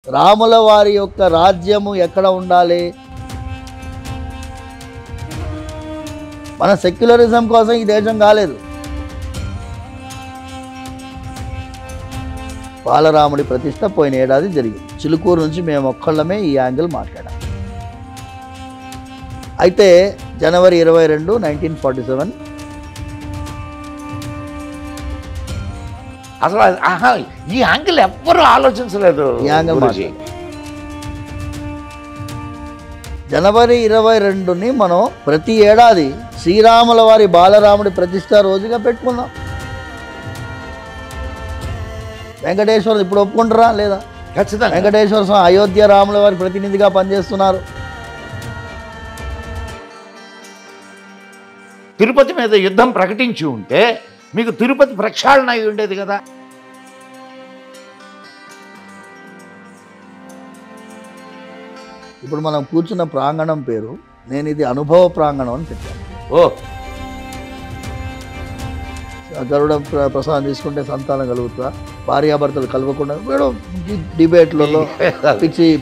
రాముల వారి యొక్క రాజ్యము ఎక్కడ ఉండాలి? మన సెక్యులరిజం కోసం ఈ దేశం కాలేదు. బాలరాముడి ప్రతిష్ట పోయిన ఏడాది జరిగింది. చిలుకూరు నుంచి మేము ఒక్కళ్ళమే ఈ యాంగిల్ మాట్లాడాం. అయితే జనవరి 22, 1947 అసలు ఈ యాంగిల్ ఎవ్వరూ ఆలోచించలేదు. ఈ యాంగిల్ జనవరి 22ని మనం ప్రతి ఏడాది శ్రీరాముల వారి బాలరాముడి ప్రతిష్ట రోజుగా పెట్టుకుందాం. వెంకటేశ్వర ఇప్పుడు ఒప్పుకుంటారా లేదా? ఖచ్చితంగా వెంకటేశ్వర స్వామి అయోధ్య రాముల వారి ప్రతినిధిగా పనిచేస్తున్నారు. తిరుపతి మీద యుద్ధం ప్రకటించి ఉంటే మీకు తిరుపతి ప్రక్షాళన అయి ఉండేది కదా. ఇప్పుడు మనం కూర్చున్న ప్రాంగణం పేరు నేను ఇది అనుభవ ప్రాంగణం అని పెట్టాను. ఓ గరుడ ప్రసాదం తీసుకుంటే సంతానం కలుగుతుందా? భార్యాభర్తలు కలవకుండా వీడు డిబేట్లలో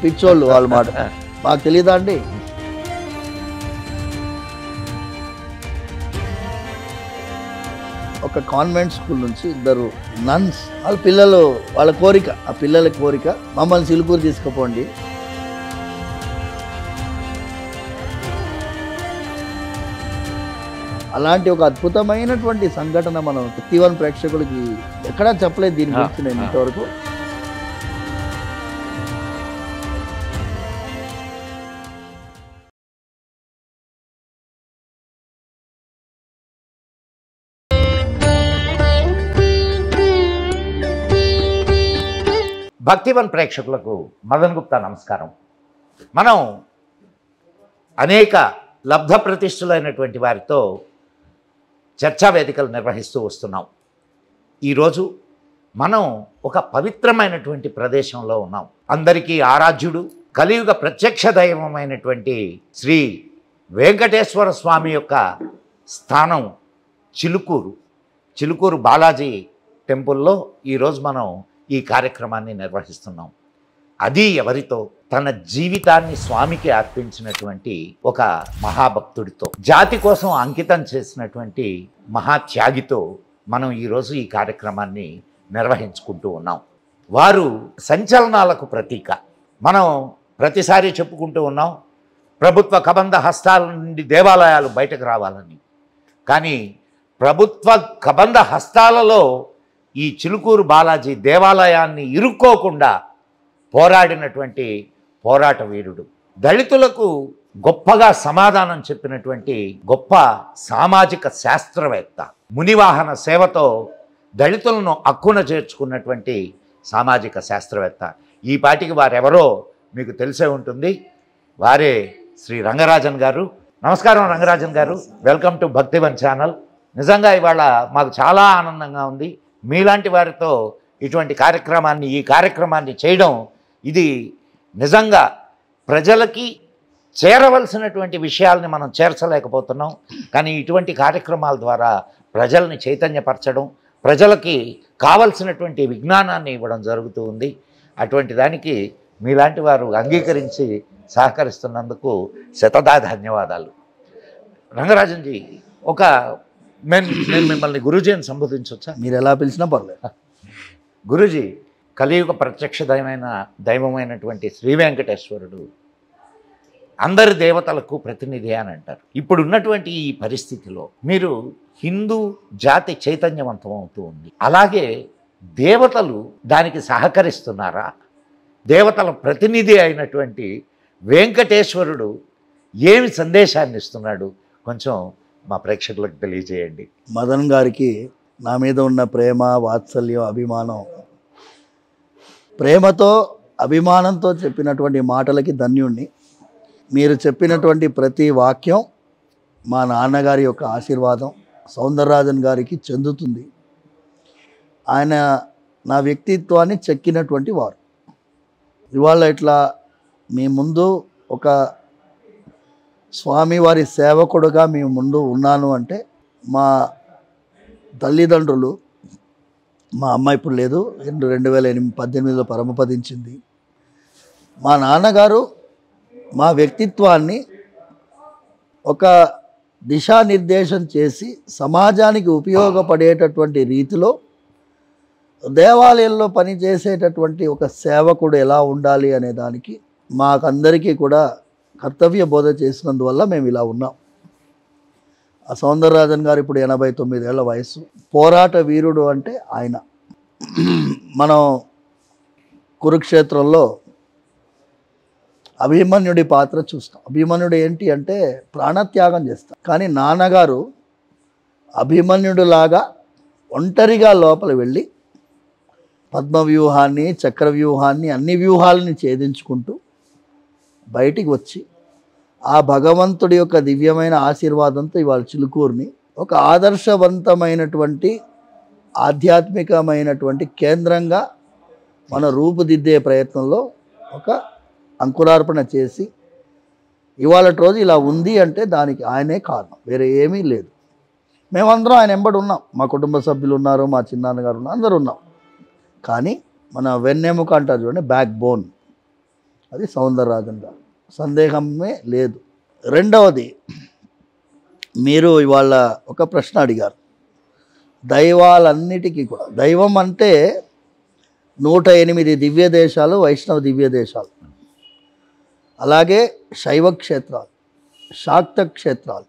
పిచ్చోళ్ళు వాళ్ళ మాట మాకు తెలియదా అండి? ఒక కాన్వెంట్ స్కూల్ నుంచి ఇద్దరు నన్స్ వాళ్ళ పిల్లలు వాళ్ళ కోరిక, ఆ పిల్లల కోరిక మమ్మల్ని చిలుకూరు తీసుకుపోండి. అలాంటి ఒక అద్భుతమైనటువంటి సంఘటన మనం T1 ప్రేక్షకులకి ఎక్కడా చెప్పలేదు దీని గురించి నేను ఇంతవరకు. భక్తివన్ ప్రేక్షకులకు మదన్ గుప్తా నమస్కారం. మనం అనేక లబ్ధ ప్రతిష్ఠులైనటువంటి వారితో చర్చా వేదికలు నిర్వహిస్తూ వస్తున్నాం. ఈరోజు మనం ఒక పవిత్రమైనటువంటి ప్రదేశంలో ఉన్నాం. అందరికీ ఆరాధ్యుడు, కలియుగ ప్రత్యక్ష దైవమైనటువంటి శ్రీ వెంకటేశ్వర స్వామి యొక్క స్థానం చిలుకూరు బాలాజీ టెంపుల్లో ఈరోజు మనం ఈ కార్యక్రమాన్ని నిర్వహిస్తున్నాం. అది ఎవరితో? తన జీవితాన్ని స్వామికి అర్పించినటువంటి ఒక మహాభక్తుడితో, జాతి కోసం అంకితం చేసినటువంటి మహాత్యాగితో మనం ఈరోజు ఈ కార్యక్రమాన్ని నిర్వహించుకుంటూ ఉన్నాం. వారు సంచలనాలకు ప్రతీక. మనం ప్రతిసారి చెప్పుకుంటూ ఉన్నాం ప్రభుత్వ కబంధ హస్తాల నుండి దేవాలయాలు బయటకు రావాలని. కానీ ప్రభుత్వ కబంధ హస్తాలలో ఈ చిలుకూరు బాలాజీ దేవాలయాన్ని ఇరుక్కోకుండా పోరాడినటువంటి పోరాట వీరుడు, దళితులకు గొప్పగా సమాధానం చెప్పినటువంటి గొప్ప సామాజిక శాస్త్రవేత్త, మునివాహన సేవతో దళితులను అక్కున చేర్చుకున్నటువంటి సామాజిక శాస్త్రవేత్త. ఈ పాటికి వారెవరో మీకు తెలిసే ఉంటుంది. వారే శ్రీ రంగరాజన్ గారు. నమస్కారం రంగరాజన్ గారు, వెల్కమ్ టు భక్తివన్ ఛానల్. నిజంగా ఇవాళ మాకు చాలా ఆనందంగా ఉంది. మీలాంటి వారితో ఇటువంటి ఈ కార్యక్రమాన్ని చేయడం, ఇది నిజంగా ప్రజలకి చేరవలసినటువంటి విషయాల్ని మనం చేర్చలేకపోతున్నాం. కానీ ఇటువంటి కార్యక్రమాల ద్వారా ప్రజల్ని చైతన్యపరచడం, ప్రజలకి కావలసినటువంటి విజ్ఞానాన్ని ఇవ్వడం జరుగుతూ ఉంది. అటువంటి దానికి మీలాంటి వారు అంగీకరించి సహకరిస్తున్నందుకు శతదా ధన్యవాదాలు. రంగరాజన్ జీ, నేను మిమ్మల్ని గురూజీ అని సంబోధించవచ్చా? మీరు ఎలా పిలిచినా పర్లేదు. గురూజీ, కలియుగ ప్రత్యక్ష దైవమైనటువంటి శ్రీ వెంకటేశ్వరుడు అందరి దేవతలకు ప్రతినిధి అని అంటారు. ఇప్పుడున్నటువంటి ఈ పరిస్థితిలో మీరు హిందూ జాతి చైతన్యవంతం అవుతూ ఉంది, అలాగే దేవతలు దానికి సహకరిస్తున్నారా? దేవతల ప్రతినిధి అయినటువంటి వెంకటేశ్వరుడు ఏమి సందేశాన్ని ఇస్తున్నాడు? కొంచెం మా ప్రేక్షకులకు తెలియజేయండి. మదన్ గారికి నా మీద ఉన్న ప్రేమ, వాత్సల్యం, అభిమానం, ప్రేమతో అభిమానంతో చెప్పినటువంటి మాటలకి ధన్యుణ్ణి. మీరు చెప్పినటువంటి ప్రతి వాక్యం మా నాన్నగారి యొక్క ఆశీర్వాదం సౌందరరాజన్ గారికి చెందుతుంది. ఆయన నా వ్యక్తిత్వాన్ని చెక్కినటువంటి వారు. ఇవాళ ఇట్లా మీ ముందు ఒక స్వామివారి సేవకుడుగా మీ ముందు ఉన్నాను అంటే మా తల్లిదండ్రులు, మా అమ్మ ఇప్పుడు లేదు, 2018లో పరమపదించింది. మా నాన్నగారు మా వ్యక్తిత్వాన్ని ఒక దిశానిర్దేశం చేసి సమాజానికి ఉపయోగపడేటటువంటి రీతిలో దేవాలయంలో పనిచేసేటటువంటి ఒక సేవకుడు ఎలా ఉండాలి అనే దానికి మాకందరికీ కూడా కర్తవ్య బోధ చేసినందువల్ల మేము ఇలా ఉన్నాం. ఆ సౌందరరాజన్ గారు ఇప్పుడు 89 ఏళ్ల వయసు, పోరాట వీరుడు అంటే ఆయన. మనం కురుక్షేత్రంలో అభిమన్యుడి పాత్ర చూస్తాం. అభిమన్యుడు ఏంటి అంటే ప్రాణత్యాగం చేస్తాం, కానీ నాన్నగారు అభిమన్యుడిలాగా ఒంటరిగా లోపల వెళ్ళి పద్మవ్యూహాన్ని, చక్రవ్యూహాన్ని, అన్ని వ్యూహాలని ఛేదించుకుంటూ బయటికి వచ్చి ఆ భగవంతుడి యొక్క దివ్యమైన ఆశీర్వాదంతో ఇవాళ చిలుకూరుని ఒక ఆదర్శవంతమైనటువంటి ఆధ్యాత్మికమైనటువంటి కేంద్రంగా మన రూపుదిద్దే ప్రయత్నంలో ఒక అంకురార్పణ చేసి ఇవాళ రోజు ఇలా ఉంది అంటే దానికి ఆయనే కారణం, వేరే ఏమీ లేదు. మేమందరం ఆయన ఎంబడి ఉన్నాం, మా కుటుంబ సభ్యులు ఉన్నారు, మా చిన్నాన్నగారు ఉన్నారు, అందరూ ఉన్నాం. కానీ మన వెన్నెముక అంటారు చూడండి, బ్యాక్ బోన్, అది సౌందరరాజన్ గారు, సందేహమే లేదు. రెండవది, మీరు ఇవాళ ఒక ప్రశ్న అడిగారు. దైవాలన్నిటికీ కూడా, దైవం అంటే 108 దివ్య దేశాలు, వైష్ణవ దివ్య దేశాలు, అలాగే శైవ క్షేత్రాలు, శాక్త క్షేత్రాలు.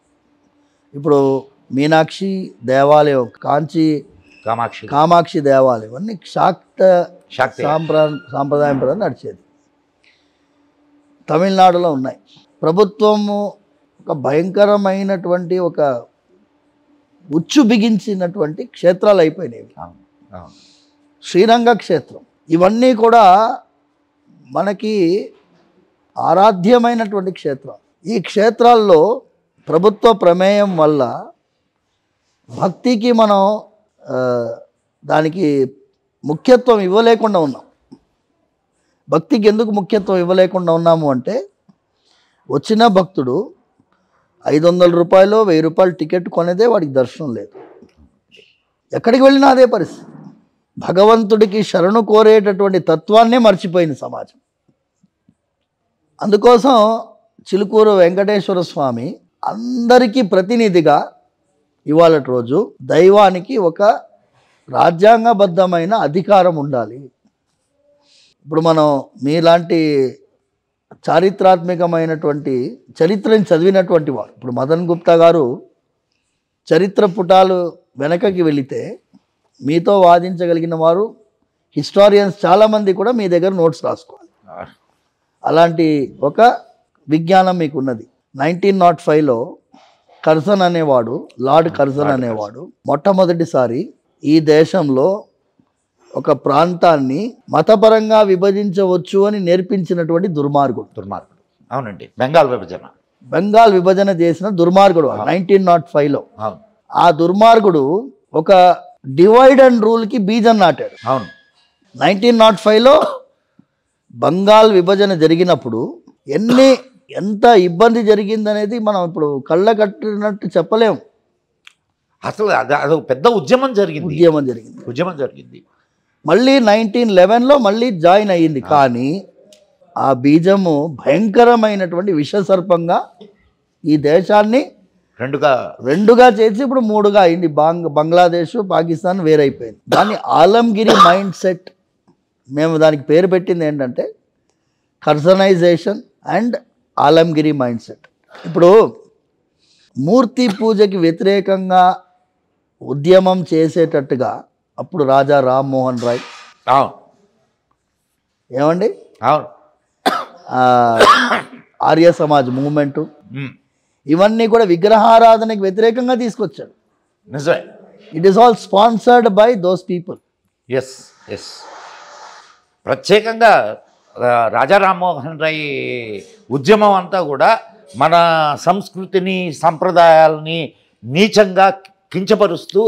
ఇప్పుడు మీనాక్షి దేవాలయం, కామాక్షి దేవాలయం అన్నీ శాక్త సాంప్రదాయం ప్రకారం నడిచేది. తమిళనాడులో ఉన్నాయి. ప్రభుత్వము ఒక భయంకరమైనటువంటి ఒక ఉచ్చు బిగించినటువంటి క్షేత్రాలు అయిపోయినాయి. శ్రీరంగ క్షేత్రం, ఇవన్నీ కూడా మనకి ఆరాధ్యమైనటువంటి క్షేత్రాలు. ఈ క్షేత్రాల్లో ప్రభుత్వ ప్రమేయం వల్ల భక్తికి మనం దానికి ముఖ్యత్వం ఇవ్వలేకుండా ఉన్నాం. భక్తికి ఎందుకు ముఖ్యత్వం ఇవ్వలేకుండా ఉన్నాము అంటే, వచ్చిన భక్తుడు 500 రూపాయలు 1000 రూపాయలు టికెట్ కొనేదే వాడికి దర్శనం లేదు. ఎక్కడికి వెళ్ళినా అదే పరిస్థితి. భగవంతుడికి శరణు కోరేటటువంటి తత్వాన్నే మర్చిపోయింది సమాజం. అందుకోసం చిలుకూరు వెంకటేశ్వర స్వామి అందరికీ ప్రతినిధిగా ఇవాళ రోజు దైవానికి ఒక రాజ్యాంగబద్ధమైన అధికారం ఉండాలి. ఇప్పుడు మనం మీలాంటి చారిత్రాత్మకమైనటువంటి చరిత్రని చదివినటువంటి వారు, ఇప్పుడు మదన్ గుప్తా గారు చరిత్ర పుటాలు వెనకకి వెళితే మీతో వాదించగలిగిన వారు హిస్టారియన్స్ చాలామంది కూడా మీ దగ్గర నోట్స్ రాసుకోవాలి. అలాంటి ఒక విజ్ఞానం మీకు ఉన్నది. 1905లో కర్జన్ అనేవాడు, లార్డ్ కర్జన్ అనేవాడు మొట్టమొదటిసారి ఈ దేశంలో ఒక ప్రాంతాన్ని మతపరంగా విభజించవచ్చు అని నేర్పించినటువంటి దుర్మార్గుడు. అవునండి, బెంగాల్ విభజన చేసిన దుర్మార్గుడు 1905లో. ఆ దుర్మార్గుడు ఒక డివైడ్ అండ్ రూల్కి బీజం నాటాడు. అవును, 1905లో బంగాల్ విభజన జరిగినప్పుడు ఎంత ఇబ్బంది జరిగిందనేది మనం ఇప్పుడు కళ్ళ కట్టినట్టు చెప్పలేము. అసలు అదొక పెద్ద ఉద్యమం జరిగింది. మళ్ళీ 1911లో మళ్ళీ జాయిన్ అయ్యింది. కానీ ఆ బీజము భయంకరమైనటువంటి విషసర్పంగా ఈ దేశాన్ని రెండుగా చేసి ఇప్పుడు 3గా అయింది. బంగ్లాదేశ్, పాకిస్తాన్ వేరైపోయింది. దాన్ని ఆలంగిరి మైండ్ సెట్, మేము దానికి పేరు పెట్టింది ఏంటంటే కర్జనైజేషన్ అండ్ ఆలంగిరి మైండ్ సెట్. ఇప్పుడు మూర్తి పూజకి వ్యతిరేకంగా ఉద్యమం చేసేటట్టుగా అప్పుడు రాజా రామ్మోహన్ రాయ్, ఏమండి, ఆర్య సమాజ్ మూవ్మెంటు, ఇవన్నీ కూడా విగ్రహారాధనకి వ్యతిరేకంగా తీసుకొచ్చాడు. నిజమే. It is all sponsored by those people. Yes. ప్రత్యేకంగా రాజా రామ్మోహన్ రాయ్ ఉద్యమం అంతా కూడా మన సంస్కృతిని, సంప్రదాయాలని నీచంగా కించపరుస్తూ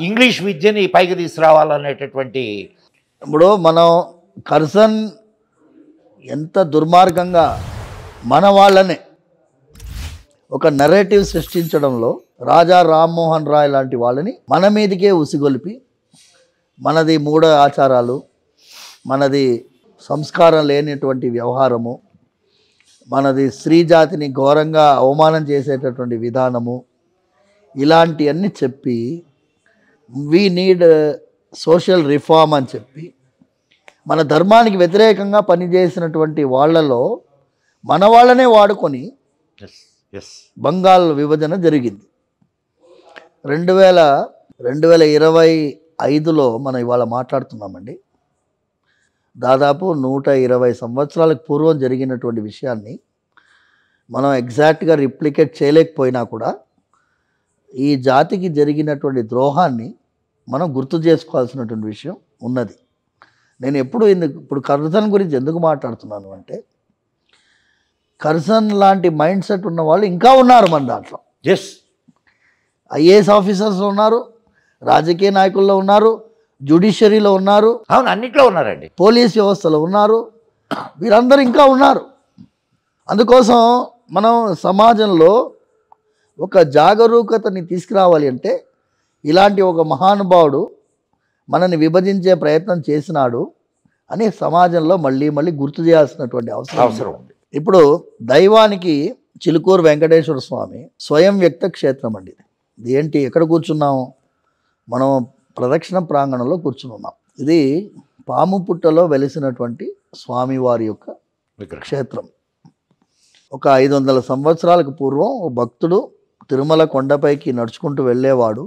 ఇంగ్లీష్ విద్యని పైకి తీసుకురావాలనేటటువంటి. ఇప్పుడు మనం కర్జన్ ఎంత దుర్మార్గంగా మన వాళ్ళనే ఒక నెరేటివ్ సృష్టించడంలో రాజా రామ్మోహన్ రాయ్ లాంటి వాళ్ళని మన మీదకే ఉసిగొలిపి, మనది మూఢ ఆచారాలు, మనది సంస్కారం లేనటువంటి వ్యవహారము, మనది స్త్రీ జాతిని ఘోరంగా అవమానం చేసేటటువంటి విధానము, ఇలాంటివన్నీ చెప్పి వీ నీడ్ సోషల్ రిఫార్మ్ అని చెప్పి మన ధర్మానికి వ్యతిరేకంగా పనిచేసినటువంటి వాళ్ళలో మన వాళ్ళనే వాడుకొని బంగాల్ విభజన జరిగింది. 2025లో మనం ఇవాళ మాట్లాడుతున్నామండి. దాదాపు 120 సంవత్సరాలకు పూర్వం జరిగినటువంటి విషయాన్ని మనం ఎగ్జాక్ట్గా రిప్లికేట్ చేయలేకపోయినా కూడా ఈ జాతికి జరిగినటువంటి ద్రోహాన్ని మనం గుర్తు చేసుకోవాల్సినటువంటి విషయం ఉన్నది. నేను ఇప్పుడు కర్జన్ గురించి ఎందుకు మాట్లాడుతున్నాను అంటే, కర్జన్ లాంటి మైండ్ సెట్ ఉన్న వాళ్ళు ఇంకా ఉన్నారు మన దాంట్లో. ఐఏఎస్ ఆఫీసర్స్లో ఉన్నారు, రాజకీయ నాయకుల్లో ఉన్నారు, జ్యుడిషియరీలో ఉన్నారు, అవును, అన్నిట్లో ఉన్నారండి, పోలీస్ వ్యవస్థలో ఉన్నారు, వీరందరూ ఇంకా ఉన్నారు. అందుకోసం మనం సమాజంలో ఒక జాగరూకతని తీసుకురావాలి అంటే, ఇలాంటి ఒక మహానుభావుడు మనని విభజించే ప్రయత్నం చేసినాడు అని సమాజంలో మళ్ళీ మళ్ళీ గుర్తు చేయాల్సినటువంటి అవసరం ఉంది. ఇప్పుడు దైవానికి చిలుకూరు వెంకటేశ్వర స్వామి స్వయం వ్యక్త క్షేత్రం అండి. ఇది ఏంటి, ఎక్కడ కూర్చున్నాం మనం? ప్రదక్షిణ ప్రాంగణంలో కూర్చున్నాం. ఇది పాము పుట్టలో వెలిసినటువంటి స్వామివారి యొక్క క్షేత్రం. ఒక 500 సంవత్సరాలకు పూర్వం భక్తుడు తిరుమల కొండపైకి నడుచుకుంటూ వెళ్ళేవాడు.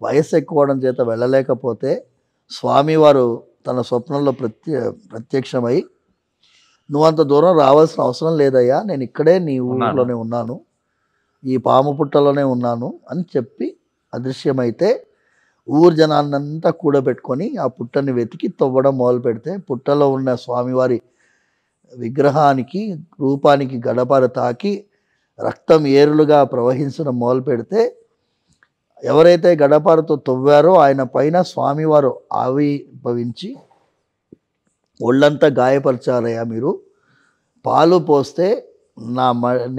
వయస్సు ఎక్కువడం చేత వెళ్ళలేకపోతే స్వామివారు తన స్వప్నంలో ప్రత్యక్షమై, నువ్వంత దూరం రావాల్సిన అవసరం లేదయ్యా, నేను ఇక్కడే నీ ఊరిలోనే ఉన్నాను, ఈ పాము పుట్టలోనే ఉన్నాను అని చెప్పి అదృశ్యమైతే ఊరు జనాన్నంతా కూడబెట్టుకొని ఆ పుట్టని వెతికి తవ్వడం మొదలు పెడితే, పుట్టలో ఉన్న స్వామివారి విగ్రహానికి రూపానికి గడపర తాకి రక్తం ఏరులుగా ప్రవహించడం మొదలు పెడితే, ఎవరైతే గడపారతో తవ్వారో ఆయన పైన స్వామివారు ఆవిర్భవించి ఒళ్ళంతా గాయపరిచారయ్యా, మీరు పాలు పోస్తే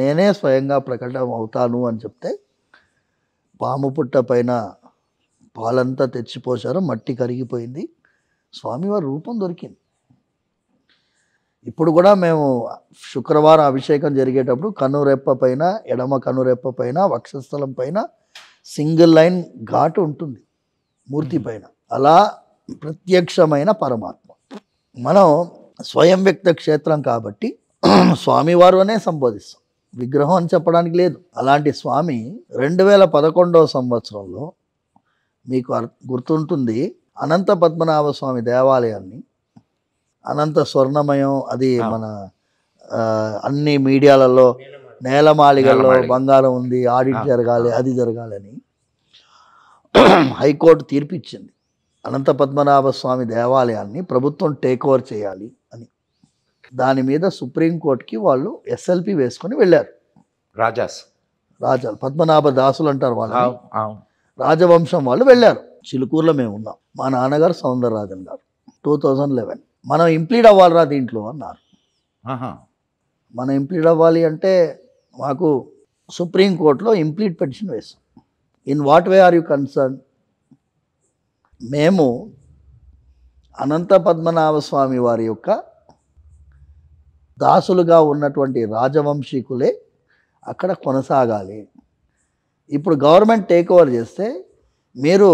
నేనే స్వయంగా ప్రకటన అవుతాను అని చెప్తే, పాము పుట్ట పైన పాలంతా తెచ్చిపోశారు, మట్టి కరిగిపోయింది, స్వామివారి రూపం దొరికింది. ఇప్పుడు కూడా మేము శుక్రవారం అభిషేకం జరిగేటప్పుడు కనురెప్ప పైన, ఎడమ కనురెప్ప పైన, వక్షస్థలం పైన సింగిల్ లైన్ ఘాటు ఉంటుంది మూర్తి పైన. అలా ప్రత్యక్షమైన పరమాత్మ. మనం స్వయం వ్యక్త క్షేత్రం కాబట్టి స్వామివారు అనే సంబోధిస్తాం, విగ్రహం అని చెప్పడానికి లేదు. అలాంటి స్వామి 2011వ సంవత్సరంలో మీకు గుర్తుంటుంది, అనంత పద్మనాభ స్వామి దేవాలయాన్ని, అనంత స్వర్ణమయం, అది మన అన్ని మీడియాలలో నేలమాళిగల్లో బంగారం ఉంది, ఆడిట్ జరగాలి, అది జరగాలని హైకోర్టు తీర్పిచ్చింది. అనంత పద్మనాభ స్వామి దేవాలయాన్ని ప్రభుత్వం టేక్ ఓవర్ చేయాలి అని. దాని మీద సుప్రీంకోర్టుకి వాళ్ళు ఎస్ఎల్పి వేసుకొని వెళ్ళారు. రాజాలు పద్మనాభ దాసులు అంటారు వాళ్ళు, రాజవంశం వాళ్ళు వెళ్ళారు. చిలుకూరులో మేము ఉన్నాం, మా నాన్నగారు సౌందరరాజన్ గారు 2011. మనం ఇంప్లీడ్ అవ్వాలిరా దీంట్లో అన్నారు. మనం ఇంప్లీడ్ అవ్వాలి అంటే మాకు సుప్రీంకోర్టులో ఇంప్లీడ్ పిటిషన్ వేస్తాం. In what way are you concern? మేము అనంత పద్మనాభ స్వామి వారి యొక్క దాసులుగా ఉన్నటువంటి రాజవంశీకులే అక్కడ కొనసాగాలి. ఇప్పుడు గవర్నమెంట్ టేక్ ఓవర్ చేస్తే మీరు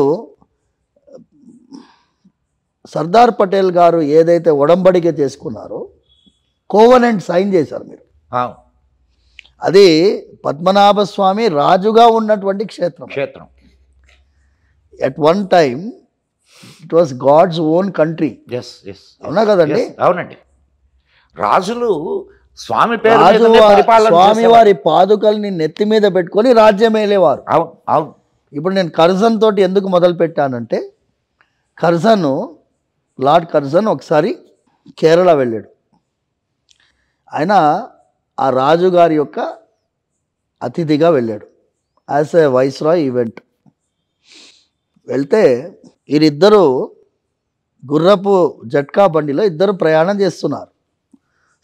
సర్దార్ పటేల్ గారు ఏదైతే ఒడంబడిక చేసుకున్నారో, కోవనెంట్ సైన్ చేశారు మీరు, అది పద్మనాభ స్వామి రాజుగా ఉన్నటువంటి క్షేత్రం. At one time it was god's own country. అవునా కదండి? అవునండి. రాజులు స్వామి పేరు స్వామివారి పాదుకల్ని నెత్తి మీద పెట్టుకొని రాజ్యం వెళ్ళేవారు. ఇప్పుడు నేను కర్జన్ తోటి ఎందుకు మొదలు పెట్టానంటే, లార్డ్ కర్జన్ ఒకసారి కేరళ వెళ్ళాడు. ఆయన ఆ రాజుగారి యొక్క అతిథిగా వెళ్ళాడు యాజ్ ఏ వైస్రాయ్ ఈవెంట్. వెళ్తే వీరిద్దరూ గుర్రపు జట్కా బండిలో ఇద్దరు ప్రయాణం చేస్తున్నారు.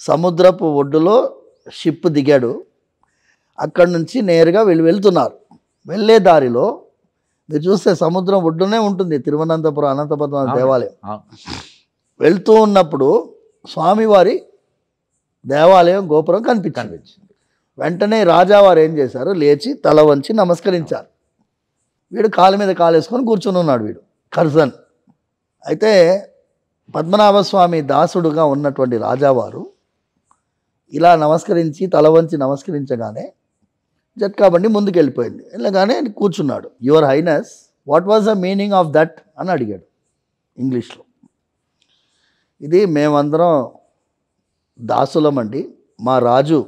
సముద్రపు ఒడ్డులో షిప్ దిగాడు, అక్కడి నుంచి నేరుగా వెళ్తున్నారు. వెళ్ళే దారిలో మీరు చూస్తే సముద్రం ఒడ్డునే ఉంటుంది తిరువనంతపురం అనంతపద్మనాభ దేవాలయం. వెళ్తూ ఉన్నప్పుడు స్వామివారి దేవాలయం గోపురం కనిపించింది. వెంటనే రాజావారు ఏం చేశారు, లేచి తల వంచి నమస్కరించారు. వీడు కాలు మీద కాలేసుకొని కూర్చుని ఉన్నాడు వీడు కర్జన్. అయితే పద్మనాభస్వామి దాసుడుగా ఉన్నటువంటి రాజావారు ఇలా నమస్కరించి తల వంచి నమస్కరించగానే జట్కా బండి ముందుకు వెళ్ళిపోయింది. వెళ్ళగానే కూర్చున్నాడు. Your highness, what was the meaning of that అని అడిగాడు ఇంగ్లీష్లో. ఇది మేమందరం దాసులమండి, మా రాజు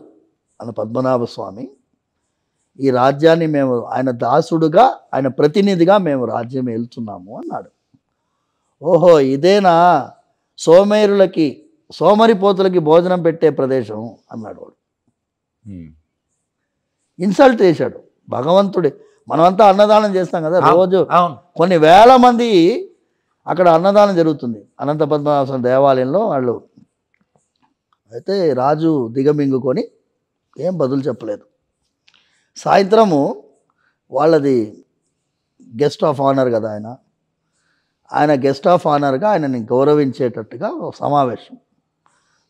అన్న పద్మనాభస్వామి ఈ రాజ్యాన్ని మేము ఆయన దాసుడుగా ఆయన ప్రతినిధిగా మేము రాజ్యం వెళ్తున్నాము అన్నాడు. ఓహో ఇదేనా సోమేరులకి సోమరిపోతులకి భోజనం పెట్టే ప్రదేశం అన్నాడు వాడు. ఇన్సల్ట్ చేశాడు భగవంతుడి. మనమంతా అన్నదానం చేస్తాం కదా రోజు, కొన్ని వేల మంది అక్కడ అన్నదానం జరుగుతుంది అనంత పద్మనాభ దేవాలయంలో వాళ్ళు. అయితే రాజు దిగమింగుకొని ఏం బదులు చెప్పలేదు. సాయంత్రము వాళ్ళది గెస్ట్ ఆఫ్ ఆనర్ కదా ఆయన గెస్ట్ ఆఫ్ ఆనర్గా ఆయనని గౌరవించేటట్టుగా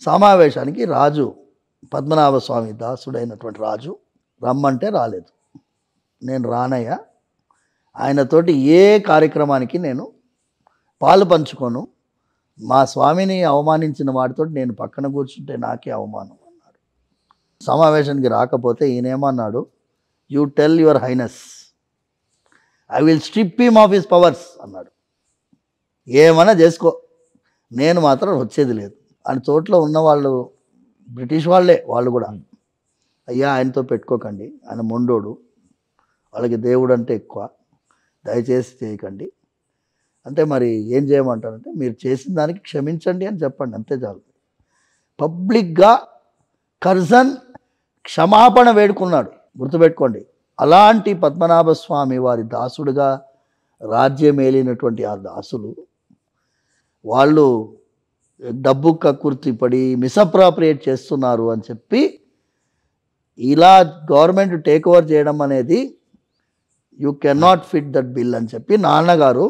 సమావేశానికి రాజు పద్మనాభస్వామి దాసుడైనటువంటి రాజు రమ్మంటే రాలేదు. నేను రానయ్యా, ఆయనతోటి ఏ కార్యక్రమానికి నేను పాలు పంచుకోను, మా స్వామిని అవమానించిన వాడితో నేను పక్కన కూర్చుంటే నాకే అవమానం అన్నాడు. సమావేశానికి రాకపోతే ఈయనేమన్నాడు, you tell your highness I will strip him of his powers అన్నాడు. ఏమన్నా చేసుకో, నేను మాత్రం వచ్చేది లేదు. ఆయన చోట్ల ఉన్నవాళ్ళు బ్రిటిష్ వాళ్ళే, వాళ్ళు కూడా అయ్యా ఆయనతో పెట్టుకోకండి, ఆయన మొండోడు, వాళ్ళకి దేవుడు అంటే ఎక్కువ, దయచేసి చేయకండి అంటే మరి ఏం చేయమంటారంటే మీరు చేసిన దానికి క్షమించండి అని చెప్పండి, అంతే చాలు. పబ్లిక్గా కర్జన్ క్షమాపణ వేడుకున్నాడు. గుర్తుపెట్టుకోండి, అలాంటి పద్మనాభస్వామి వారి దాసుడుగా రాజ్యం ఏలినటువంటి ఆ దాసులు వాళ్ళు డబ్బు కక్కుర్తిపడి మిస్అప్రాప్రియేట్ చేస్తున్నారు అని చెప్పి ఇలా గవర్నమెంట్ టేక్ ఓవర్ చేయడం అనేది you cannot fit that bill అని చెప్పి నాన్నగారు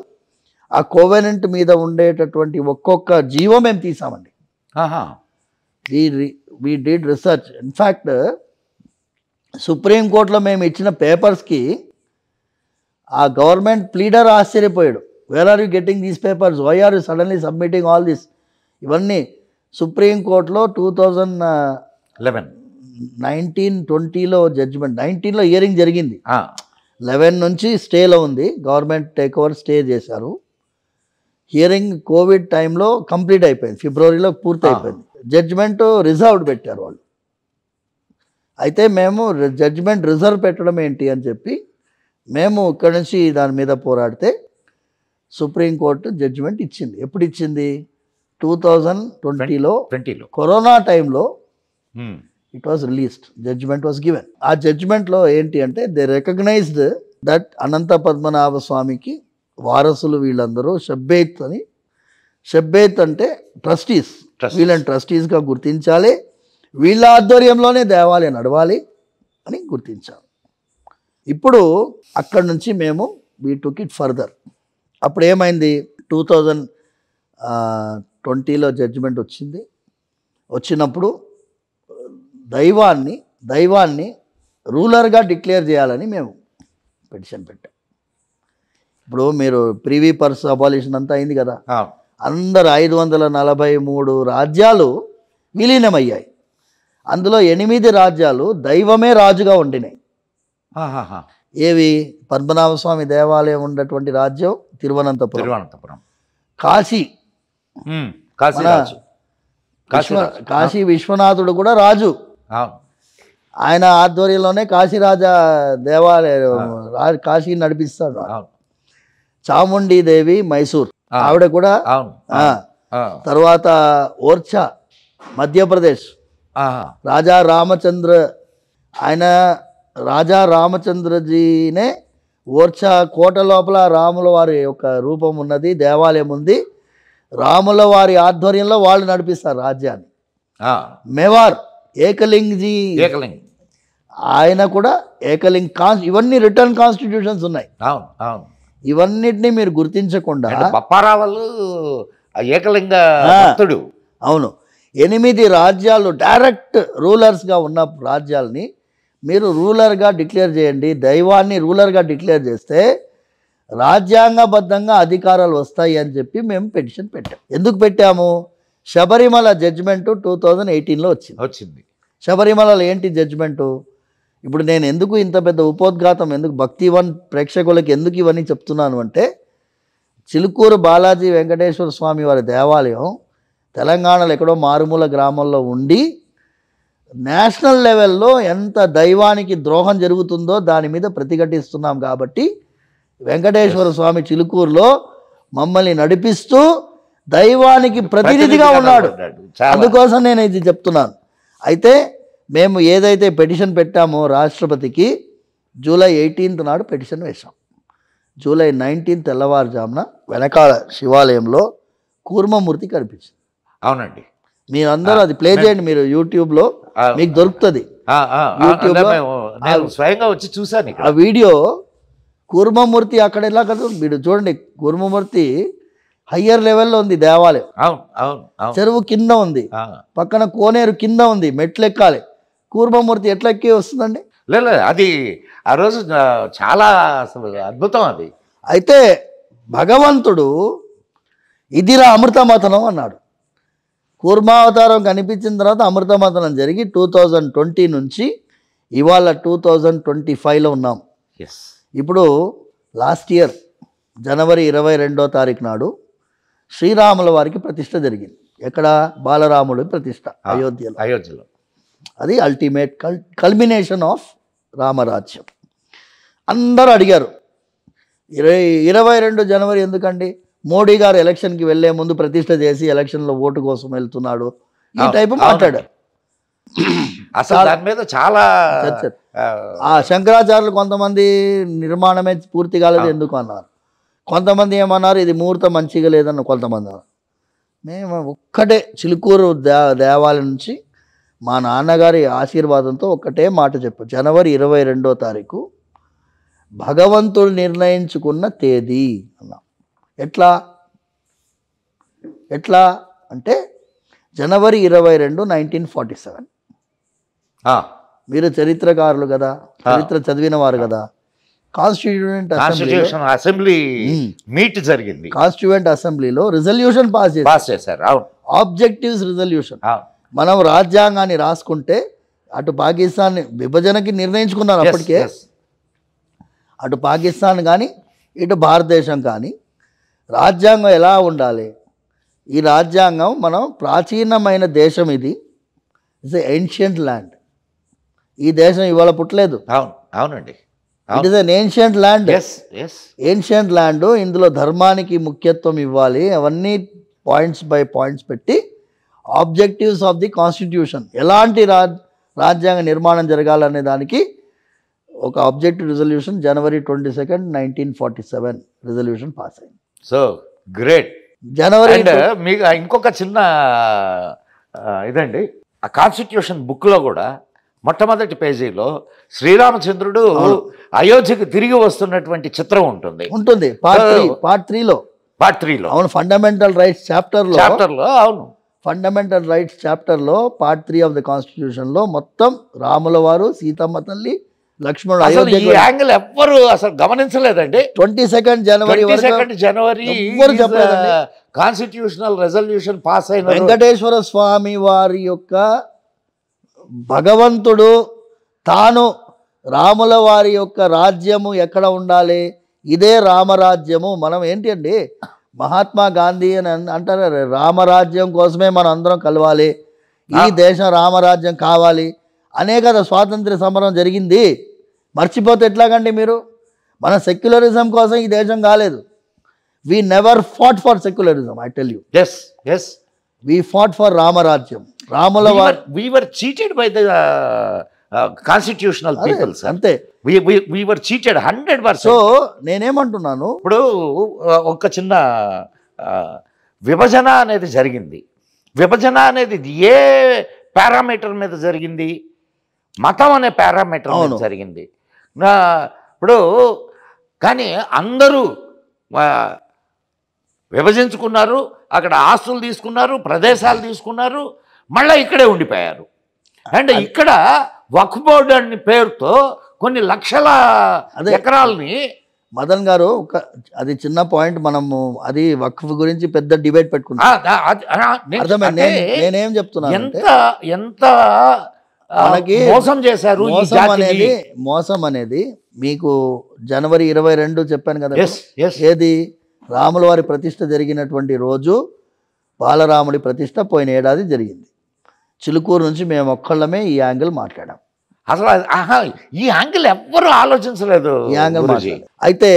ఆ కోవెనెంట్ మీద ఉండేటటువంటి ఒక్కొక్క జీవో మేము తీసామండి. We did research. ఇన్ఫ్యాక్ట్ సుప్రీంకోర్టులో మేము ఇచ్చిన పేపర్స్కి ఆ గవర్నమెంట్ ప్లీడర్ ఆశ్చర్యపోయాడు. Where are you getting these papers, why are you suddenly submitting all this. ఇవన్నీ సుప్రీంకోర్టులో 2019-20లో జడ్జిమెంట్, 19లో హియరింగ్ జరిగింది, 11 నుంచి స్టేలో ఉంది, గవర్నమెంట్ టేక్ ఓవర్ స్టే చేశారు. హియరింగ్ కోవిడ్ టైంలో కంప్లీట్ అయిపోయింది, ఫిబ్రవరిలో పూర్తి అయిపోయింది. జడ్జిమెంట్ రిజర్వ్డ్ పెట్టారు వాళ్ళు. అయితే మేము జడ్జిమెంట్ రిజర్వ్ పెట్టడం ఏంటి అని చెప్పి మేము ఇక్కడి నుంచి దాని మీద పోరాడితే సుప్రీంకోర్టు జడ్జిమెంట్ ఇచ్చింది. ఎప్పుడు ఇచ్చింది? 2020లో కరోనా టైంలో it was released, judgement was given. ఆ జడ్జిమెంట్లో ఏంటి అంటే they recognized that Anantha Padmanabha స్వామికి వారసులు వీళ్ళందరూ షబ్బేత్ అని, షబ్బేత్ అంటే ట్రస్టీస్, వీళ్ళని ట్రస్టీస్గా గుర్తించాలి, వీళ్ళ ఆధ్వర్యంలోనే దేవాలయం నడవాలి అని గుర్తించాలి. ఇప్పుడు అక్కడి నుంచి మేము వీ టుక్ ఇట్ ఫర్దర్. అప్పుడు ఏమైంది, 2020లో జడ్జిమెంట్ వచ్చింది. వచ్చినప్పుడు దైవాన్ని రూలర్గా డిక్లేర్ చేయాలని మేము పిటిషన్ పెట్టాం. ఇప్పుడు మీరు ప్రివీ పర్స్ అబాలిషన్ అంతా అయింది కదా, అందరు 543 రాజ్యాలు విలీనమయ్యాయి. అందులో 8 రాజ్యాలు దైవమే రాజుగా ఉండినాయి. ఏవి? పద్మనాభస్వామి దేవాలయం ఉన్నటువంటి రాజ్యం తిరువనంతపురం, కాశీ విశ్వనాథుడు కూడా రాజు, ఆయన ఆధ్వర్యంలోనే కాశీరాజా దేవాలయం కాశీ నడిపిస్తాడు. చాముండీదేవి మైసూర్, ఆవిడ కూడా. తర్వాత ఓర్చా మధ్యప్రదేశ్, రాజా రామచంద్ర, ఆయన రాజా రామచంద్రజీనే ఓర్చా కోట లోపల రాముల వారి యొక్క రూపం ఉన్నది, దేవాలయం ఉంది, రాముల వారి ఆధ్వర్యంలో వాళ్ళు నడిపిస్తారు రాజ్యాన్ని. మేవార్ ఏకలింగ్జీ, ఆయన కూడా ఏకలింగ్ ఇవన్నీ రిటర్న్ కాన్స్టిట్యూషన్స్ ఉన్నాయి. ఇవన్నిటినీ మీరు గుర్తించకుండా పప్పారావాళ్ళు ఏకలింగ భక్తుడు. అవును, 8 రాజ్యాలు డైరెక్ట్ రూలర్స్గా ఉన్న రాజ్యాలని మీరు రూలర్గా డిక్లేర్ చేయండి, దైవాన్ని రూలర్గా డిక్లేర్ చేస్తే రాజ్యాంగబద్ధంగా అధికారాలు వస్తాయి అని చెప్పి మేము పిటిషన్ పెట్టాం. ఎందుకు పెట్టాము? శబరిమల జడ్జిమెంటు 2018లో వచ్చింది. శబరిమలలో ఏంటి జడ్జిమెంటు? ఇప్పుడు నేను ఎందుకు ఇంత పెద్ద ఉపోద్ఘాతం, ఎందుకు భక్తివన్ ప్రేక్షకులకి ఎందుకు ఇవన్నీ చెప్తున్నాను అంటే, చిలుకూరు బాలాజీ వెంకటేశ్వర స్వామి వారి దేవాలయం తెలంగాణలో ఎక్కడో మారుమూల గ్రామంలో ఉండి నేషనల్ లెవెల్లో ఎంత దైవానికి ద్రోహం జరుగుతుందో దాని మీద ప్రతిఘటిస్తున్నాం. కాబట్టి వెంకటేశ్వర స్వామి చిలుకూరులో మమ్మల్ని నడిపిస్తూ దైవానికి ప్రతినిధిగా ఉన్నాడు. అందుకోసం నేను ఇది చెప్తున్నాను. అయితే మేము ఏదైతే పిటిషన్ పెట్టామో రాష్ట్రపతికి జూలై 18 నాడు పిటిషన్ వేశాం. జూలై 19 తెల్లవారుజామున వెనకాల శివాలయంలో కూర్మమూర్తి కనిపించింది. అవునండి, మీరందరూ అది ప్లే చేయండి, మీరు యూట్యూబ్లో మీకు దొరుకుతుంది. స్వయంగా వచ్చి చూశాను ఆ వీడియో. కూర్మమూర్తి అక్కడ ఎలా కదా మీరు చూడండి, కూర్మమూర్తి హయ్యర్ లెవెల్లో ఉంది దేవాలయం. చెరువు కింద ఉంది, పక్కన కోనేరు కింద ఉంది, మెట్లు ఎక్కాలి. కూర్మమూర్తి ఎట్లా ఎక్కి వస్తుందండి? లేదు, అది ఆ రోజు చాలా అసలు అద్భుతం అది. అయితే భగవంతుడు ఇదిరా అమృతమథనం అన్నాడు. కూర్మావతారం కనిపించిన తర్వాత అమృతమథనం జరిగి 2020 నుంచి ఇవాళ 2025లో ఉన్నాం. ఇప్పుడు లాస్ట్ ఇయర్ జనవరి 22వ తారీఖు నాడు శ్రీరాముల వారికి ప్రతిష్ట జరిగింది. ఎక్కడ? బాలరాముడి ప్రతిష్ట అయోధ్యలో. అది అల్టిమేట్ కల్మినేషన్ ఆఫ్ రామరాజ్యం. అందరూ అడిగారు 22 జనవరి ఎందుకండి? మోడీ గారు ఎలక్షన్కి వెళ్ళే ముందు ప్రతిష్ట చేసి ఎలక్షన్లో ఓటు కోసం వెళ్తున్నాడు, ఈ టైపు మాట్లాడారు. అసలు దాని మీద చాలా ఆ శంకరాచార్యులు కొంతమంది నిర్మాణమే పూర్తి కాలేదు ఎందుకు అన్నారు, కొంతమంది ఏమన్నారు ఇది ముహూర్తం మంచిగా లేదన్న కొంతమంది అన్నారు. మేము ఒక్కటే చిలుకూరు దేవాలయం నుంచి మా నాన్నగారి ఆశీర్వాదంతో ఒక్కటే మాట చెప్పారు, జనవరి 22వ తారీఖు భగవంతుడు నిర్ణయించుకున్న తేదీ అన్నాం. ఎట్లా అంటే జనవరి 22, 1947. మీరు చరిత్రకారులు కదా, చరిత్ర చదివిన వారు కదా. కాన్స్టిట్యూషన్ అసెంబ్లీ మీట్ జరిగింది. కాన్స్టిట్యూయెంట్ అసెంబ్లీలో రిజల్యూషన్ పాస్ చేశారు. Objectives resolution. మనం రాజ్యాంగాన్ని రాసుకుంటే అటు పాకిస్తాన్ విభజనకి నిర్ణయించుకున్నారు అప్పటికే. అటు పాకిస్తాన్ కానీ ఇటు భారతదేశం కానీ రాజ్యాంగం ఎలా ఉండాలి, ఈ రాజ్యాంగం మనం ప్రాచీనమైన దేశం, ఇది ఇట్స్ ఏన్షియంట్ ల్యాండ్. ఈ దేశం ఇవాళ పుట్టలేదు. అవునండి, it is an ancient land. Ancient land. ఇందులో ధర్మానికి ముఖ్యత్వం ఇవ్వాలి. అవన్నీ పాయింట్స్ బై పాయింట్స్ పెట్టి ఆబ్జెక్టివ్స్ ఆఫ్ ది కాన్స్టిట్యూషన్, ఎలాంటి రాజ్యాంగ నిర్మాణం జరగాలనే దానికి ఒక ఆబ్జెక్టివ్ రిజల్యూషన్ జనవరి 22, 1947 రిజల్యూషన్ పాస్ అయింది. So great. జనవరి మీకు ఇంకొక చిన్న ఇదండి, ఆ కాన్స్టిట్యూషన్ బుక్లో కూడా మొట్టమొదటి పేజీలో శ్రీరామచంద్రుడు అయోధ్యకు తిరిగి వస్తున్నటువంటి చిత్రం ఉంటుంది. పార్ట్ 3లో. అవును, ఫండమెంటల్ రైట్స్ చాప్టర్లో. అవును, ఫండమెంటల్ రైట్స్ చాప్టర్లో పార్ట్ 3 ఆఫ్ ద కాన్స్టిట్యూషన్లో మొత్తం రాముల వారు, సీతమ్మ తల్లి, లక్ష్మణుడు అయోధ్య. ఈ యాంగిల్ ఎవ్వరు అసలు గమనించలేదండి. 22 జనవరి కాన్స్టిట్యూషనల్ రెజల్యూషన్ పాస్ అయిన వెంకటేశ్వర స్వామి వారి యొక్క భగవంతుడు తాను రాముల వారి యొక్క రాజ్యము ఎక్కడ ఉండాలి, ఇదే రామరాజ్యము. మనం ఏంటి అండి, మహాత్మా గాంధీ అని అంటారు, రామరాజ్యం కోసమే మనం అందరం కలవాలి, ఈ దేశం రామరాజ్యం కావాలి అనే కదా స్వాతంత్ర్య సమరం జరిగింది. మర్చిపోతే ఎట్లాగండి మీరు? మన సెక్యులరిజం కోసం ఈ దేశం కాలేదు. We never fought for secularism, I tell you. We fought for రామరాజ్యం. రాముల వారు we were cheated by the constitutional people, sir. అంతే, we were cheated 100%. సో నేనేమంటున్నాను, ఇప్పుడు ఒక చిన్న విభజన అనేది జరిగింది. విభజన అనేది ఏ పారామీటర్ మీద జరిగింది? మతం అనే పారామీటర్ మీద జరిగింది. ఇప్పుడు కానీ అందరూ విభజించుకున్నారు, అక్కడ ఆస్తులు తీసుకున్నారు, ప్రదేశాలు తీసుకున్నారు, మళ్ళీ ఇక్కడే ఉండిపోయారు. అండ్ ఇక్కడ వక్ఫ్ బోర్డు అని పేరుతో కొన్ని లక్షల ఎకరాలని మదన్ గారు అది చిన్న పాయింట్, మనము అది వక్ఫ్ గురించి పెద్ద డిబేట్ పెట్టుకున్నాం. అర్థమైంది నేనేం చెప్తున్నాను, ఎంత మనకి మోసం చేశారు. మోసం అనేది మీకు జనవరి 22 చెప్పాను కదా, ఏది రాముల వారి ప్రతిష్ఠ జరిగినటువంటి రోజు బాలరాముడి ప్రతిష్ఠ పోయిన ఏడాది జరిగింది. చిలుకూరు నుంచి మేము ఒక్కళ్ళమే ఈ యాంగిల్ మాట్లాడాం. అసలు ఈ యాంగిల్ ఎవ్వరూ ఆలోచించలేదు. ఈ యాంగిల్ మాట్లాడారు. అయితే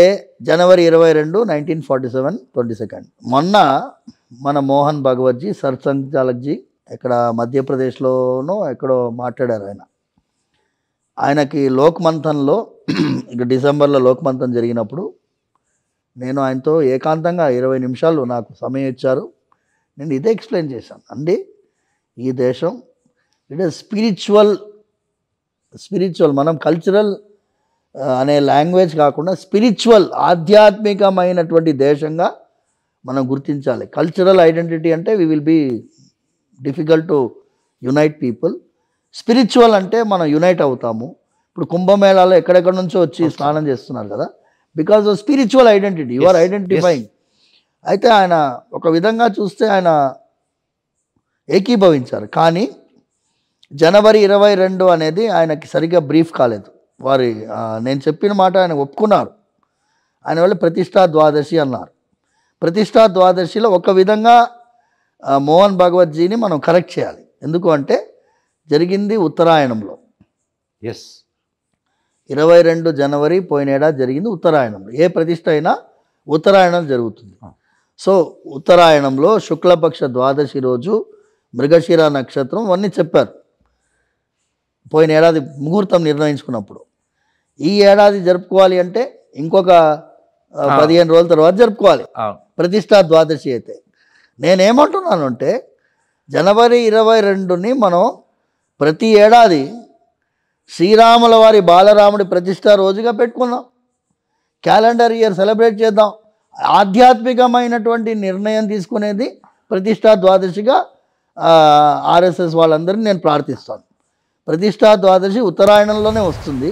జనవరి 22, 1947 22 మొన్న మన మోహన్ భగవత్జీ సర్సంఘచాలక్జీ ఇక్కడ మధ్యప్రదేశ్లోనో ఎక్కడో మాట్లాడారు. ఆయనకి లోక్మంథన్లో ఇక డిసెంబర్లో లోక్మంథన్ జరిగినప్పుడు నేను ఆయనతో ఏకాంతంగా 20 నిమిషాలు నాకు సమయం ఇచ్చారు. నేను ఇదే ఎక్స్ప్లెయిన్ చేశాను అండి, ఈ దేశం ఇట్ ఈస్ స్పిరిచువల్ మనం కల్చరల్ అనే లాంగ్వేజ్ కాకుండా స్పిరిచువల్ ఆధ్యాత్మికమైనటువంటి దేశంగా మనం గుర్తించాలి. కల్చరల్ ఐడెంటిటీ అంటే we will be difficult to unite people. Spiritual అంటే మనం యునైట్ అవుతాము. ఇప్పుడు కుంభమేళాలో ఎక్కడెక్కడ నుంచో వచ్చి స్నానం చేస్తున్నారు కదా, because of spiritual identity you are identifying. అయితే ఆయన ఒక విధంగా చూస్తే ఆయన ఏకీభవించారు, కానీ జనవరి 22 అనేది ఆయనకి సరిగ్గా బ్రీఫ్ కాలేదు. నేను చెప్పిన మాట ఆయన ఒప్పుకున్నారు. ఆయన వాళ్ళు ప్రతిష్టా ద్వాదశి అన్నారు. ప్రతిష్టా ద్వాదశిలో ఒక విధంగా మోహన్ భగవత్జీని మనం కరెక్ట్ చేయాలి. ఎందుకు అంటే జరిగింది ఉత్తరాయణంలో. 22 జనవరి పోయిన ఏడాది జరిగింది ఉత్తరాయణంలో. ఏ ప్రతిష్ట అయినా ఉత్తరాయణం జరుగుతుంది. సో ఉత్తరాయణంలో శుక్లపక్ష ద్వాదశి రోజు మృగశిర నక్షత్రం అన్నీ చెప్పారు పోయిన ఏడాది ముహూర్తం నిర్ణయించుకున్నప్పుడు. ఈ ఏడాది జరుపుకోవాలి అంటే ఇంకొక 15 రోజుల తర్వాత జరుపుకోవాలి ప్రతిష్టా ద్వాదశి అయితే. నేనేమంటున్నాను అంటే జనవరి 22ని మనం ప్రతి ఏడాది శ్రీరాముల వారి బాలరాముడి ప్రతిష్ట రోజుగా పెట్టుకుందాం, క్యాలెండర్ ఇయర్ సెలబ్రేట్ చేద్దాం. ఆధ్యాత్మికమైనటువంటి నిర్ణయం తీసుకునేది ప్రతిష్టా ద్వాదశిగా ఆర్ఎస్ఎస్ వాళ్ళందరినీ నేను ప్రార్థిస్తాను. ప్రతిష్టా ద్వాదశి ఉత్తరాయణంలోనే వస్తుంది.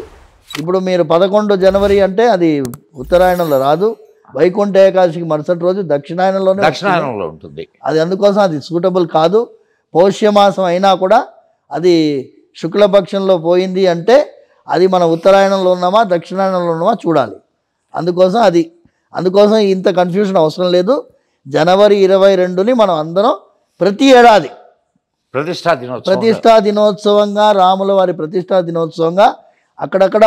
ఇప్పుడు మీరు 11 జనవరి అంటే అది ఉత్తరాయణంలో రాదు, వైకుంఠ ఏకాదశికి మరుసటి రోజు దక్షిణాయనంలో ఉంటుంది. అది అందుకోసం అది సూటబుల్ కాదు. పౌష్యమాసం అయినా కూడా అది శుక్లపక్షంలో పోయింది అంటే అది మన ఉత్తరాయణంలో ఉన్నామా దక్షిణాయనంలో ఉన్నామా చూడాలి. అందుకోసం ఇంత కన్ఫ్యూజన్ అవసరం లేదు. జనవరి 22ని మనం అందరం ప్రతి ఏడాది ప్రతిష్టా దినోత్సవంగా రాముల వారి ప్రతిష్టా దినోత్సవంగా అక్కడక్కడ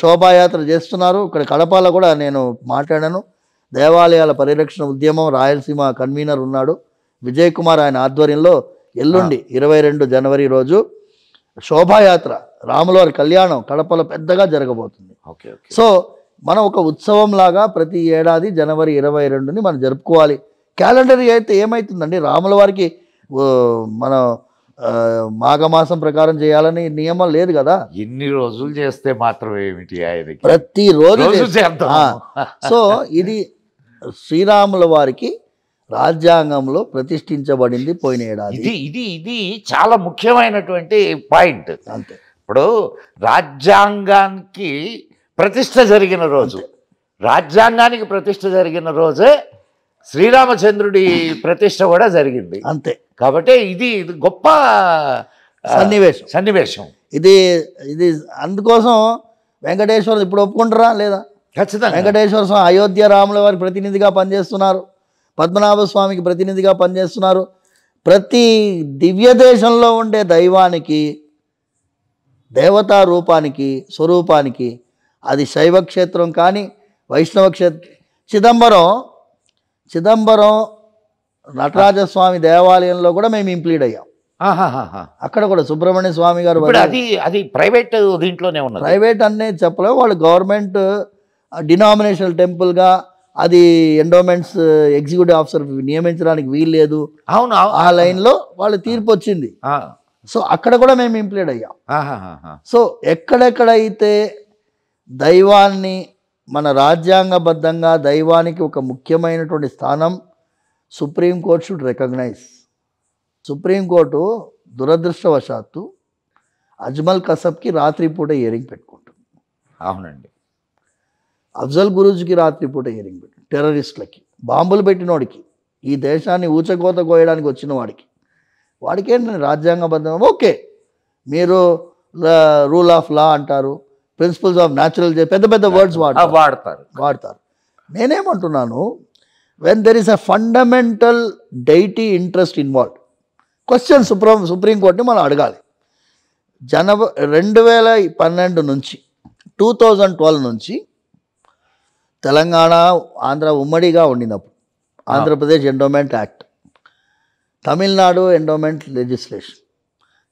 శోభాయాత్ర చేస్తున్నారు. ఇక్కడ కడపలో కూడా నేను మాట్లాడాను. దేవాలయాల పరిరక్షణ ఉద్యమం రాయలసీమ కన్వీనర్ ఉన్నాడు విజయ్ కుమార్, ఆయన ఆధ్వర్యంలో ఎల్లుండి 22 జనవరి రోజు శోభాయాత్ర రాములవారి కళ్యాణం కడపలో పెద్దగా జరగబోతుంది. సో మనం ఒక ఉత్సవంలాగా ప్రతి ఏడాది జనవరి 22ని మనం జరుపుకోవాలి. క్యాలెండర్ అయితే ఏమవుతుందండి, రాముల వారికి మన మాఘమాసం ప్రకారం చేయాలని నియమం లేదు కదా. ఎన్ని రోజులు చేస్తే మాత్రం ఏమిటి, ఆయనకి ప్రతిరోజు. సో ఇది శ్రీరాముల వారికి రాజ్యాంగంలో ప్రతిష్ఠించబడింది పోయిన ఏడాది. ఇది చాలా ముఖ్యమైనటువంటి పాయింట్. అంతే. ఇప్పుడు రాజ్యాంగానికి ప్రతిష్ఠ జరిగిన రోజు, రాజ్యాంగానికి ప్రతిష్ఠ జరిగిన రోజే శ్రీరామచంద్రుడి ప్రతిష్ఠ కూడా జరిగింది. అంతే. కాబట్టి ఇది గొప్ప సన్నివేశం. ఇది అందుకోసం వెంకటేశ్వర ఇప్పుడు ఒప్పుకుంటారా లేదా? ఖచ్చితంగా వెంకటేశ్వర స్వామి అయోధ్య రాముల వారి ప్రతినిధిగా పనిచేస్తున్నారు, పద్మనాభ స్వామికి ప్రతినిధిగా పనిచేస్తున్నారు. ప్రతి దివ్య దేశంలో ఉండే దైవానికి, దేవతా రూపానికి, స్వరూపానికి, అది శైవ క్షేత్రం కానీ వైష్ణవ క్షేత్రం, చిదంబరం నటరాజస్వామి దేవాలయంలో కూడా మేము ఇంప్లీడ్ అయ్యాం. అక్కడ కూడా సుబ్రహ్మణ్య స్వామి గారు అది ప్రైవేట్ దీంట్లోనే ఉన్నారు. ప్రైవేట్ అనేది చెప్పలేము, వాళ్ళు గవర్నమెంట్ డినామినేషనల్ టెంపుల్గా అది ఎండోమెంట్స్ ఎగ్జిక్యూటివ్ ఆఫీసర్ నియమించడానికి వీల్లేదు. అవును, ఆ లైన్లో వాళ్ళ తీర్పు వచ్చింది. సో అక్కడ కూడా మేము ఇంప్లీడ్ అయ్యాం. సో ఎక్కడెక్కడైతే దైవాన్ని మన రాజ్యాంగబద్ధంగా దైవానికి ఒక ముఖ్యమైనటువంటి స్థానం సుప్రీంకోర్టు షుడ్ రికగ్నైజ్. సుప్రీంకోర్టు దురదృష్టవశాత్తు అజ్మల్ కసబ్కి రాత్రిపూట హియరింగ్ పెట్టుకుంటుంది. అవునండి. అఫ్జల్ గురూజ్కి రాత్రిపూట హియరింగ్ పెట్టింది. టెర్రరిస్టులకి, బాంబులు పెట్టినోడికి, ఈ దేశాన్ని ఊచకోత కోయడానికి వచ్చిన వాడికేంటి రాజ్యాంగబద్ధం. ఓకే, మీరు రూల్ ఆఫ్ లా అంటారు, ప్రిన్సిపల్స్ ఆఫ్ న్యాచురల్, పెద్ద పెద్ద వర్డ్స్ వాడతారు. నేనేమంటున్నాను, when there is a fundamental deity interest involved, question సుప్రీంకోర్టుని మనం అడగాలి. 2012 నుంచి 2012 నుంచి తెలంగాణ ఆంధ్ర ఉమ్మడిగా ఉండినప్పుడు Andhra Pradesh endowment act, Tamil Nadu endowment legislation,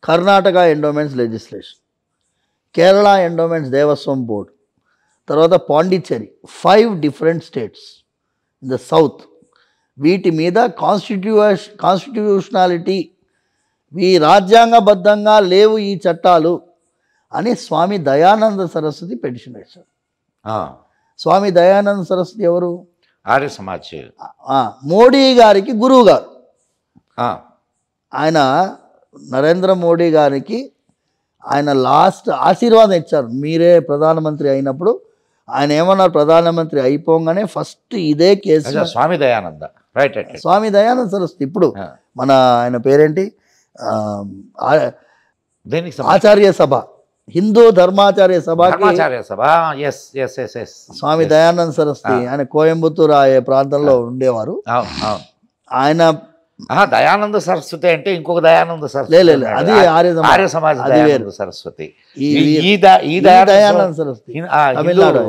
Karnataka endowments legislation, Kerala endowments Devaswom board, తర్వాత Pondicherry, 5 different states in the south, వీటి మీద కాన్స్టిట్యూషనాలిటీ, ఈ రాజ్యాంగబద్ధంగా లేవు ఈ చట్టాలు అని స్వామి దయానంద సరస్వతి పిటిషన్ వేశారు. స్వామి దయానంద సరస్వతి ఎవరు? ఆర్య సమాజ్, మోడీ గారికి గురువు గారు. ఆయన నరేంద్ర మోడీ గారికి ఆయన లాస్ట్ ఆశీర్వాదం ఇచ్చారు. మీరే ప్రధానమంత్రి అయినప్పుడు ఆయన ఏమన్నారు, ప్రధానమంత్రి అయిపోగానే ఫస్ట్ ఇదే కేసు స్వామి దయానంద, రైట్, స్వామి దయానంద సరస్వతి. ఇప్పుడు మన ఆయన పేరేంటి, ఆచార్య సభ, హిందూ ధర్మాచార్య సభకి స్వామి దయానంద సరస్వతి, ఆయన కోయంబత్తూరు ఆ ప్రాంతంలో ఉండేవారు. ఆయన దయానంద సరస్వతి అంటే ఇంకొక దయానంద సరస్వతి, అది ఆర్య సమాజ్ సరస్వతి. ఈ దయానంద సరస్వతి తమిళనాడు.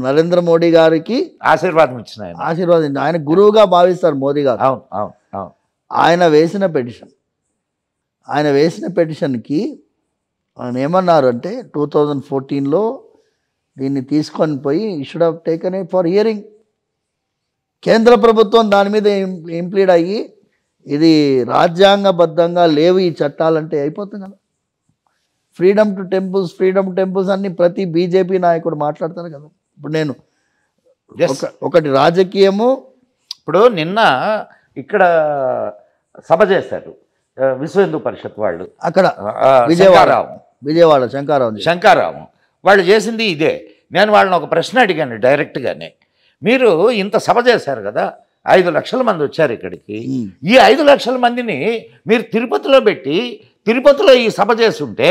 నరేంద్ర మోడీ గారికి ఆశీర్వాదం ఇచ్చిన ఆయన గురువుగా భావిస్తారు మోదీ గారు. ఆయన వేసిన పెటిషన్కి ఆయన ఏమన్నారు అంటే 2014లో దీన్ని తీసుకొని పోయి should have taken it for hearing. కేంద్ర ప్రభుత్వం దాని మీద ఇంప్లీడ్ అయ్యి ఇది రాజ్యాంగబద్ధంగా లేవు ఈ చట్టాలంటే అయిపోతుంది కదా. ఫ్రీడమ్ టు టెంపుల్స్ అన్ని ప్రతి బీజేపీ నాయకుడు మాట్లాడతారు కదా. ఇప్పుడు నేను ఒకటి రాజకీయము, ఇప్పుడు నిన్న ఇక్కడ సభ చేశారు విశ్వ హిందూ పరిషత్ వాళ్ళు, అక్కడ విజయవాడ శంకారావు వాళ్ళు చేసింది ఇదే. నేను వాళ్ళని ఒక ప్రశ్న అడిగాను డైరెక్ట్గానే, మీరు ఇంత సభ చేశారు కదా, 5 లక్షల మంది వచ్చారు ఇక్కడికి, ఈ 5 లక్షల మందిని మీరు తిరుపతిలో పెట్టి తిరుపతిలో ఈ సభ చేస్తుంటే,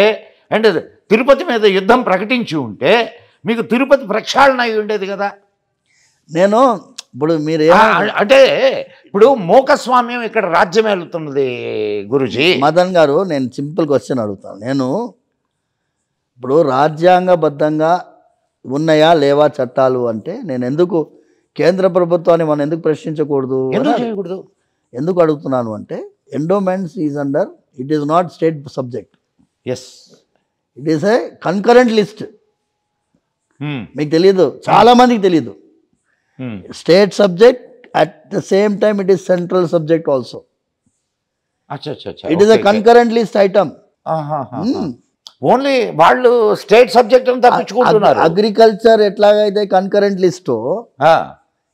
అంటే తిరుపతి మీద యుద్ధం ప్రకటించి ఉంటే మీకు తిరుపతి ప్రక్షాళన అయి ఉండేది కదా. నేను ఇప్పుడు మీరు అంటే ఇప్పుడు మోకస్వామ్యం ఇక్కడ రాజ్యం వెళ్తున్నది గురుజీ. మదన్ గారు, నేను సింపుల్ క్వశ్చన్ అడుగుతాను. నేను ఇప్పుడు రాజ్యాంగబద్ధంగా ఉన్నాయా లేవా చట్టాలు అంటే నేను ఎందుకు కేంద్ర ప్రభుత్వాన్ని మనం ఎందుకు ప్రశ్నించకూడదు, ఎందుకు అడుగుతున్నాను అంటే, endowments is under, it is not state subject, it is a concurrent list. మీకు తెలీదు, చాలా మందికి తెలీదు. State subject, at the same time it is central subject also. It is a concurrent list item. Only వాళ్ళు state subject తప్పించుకుంటున్నారు. Agriculture ఎట్లాగైతే concurrent లిస్టో,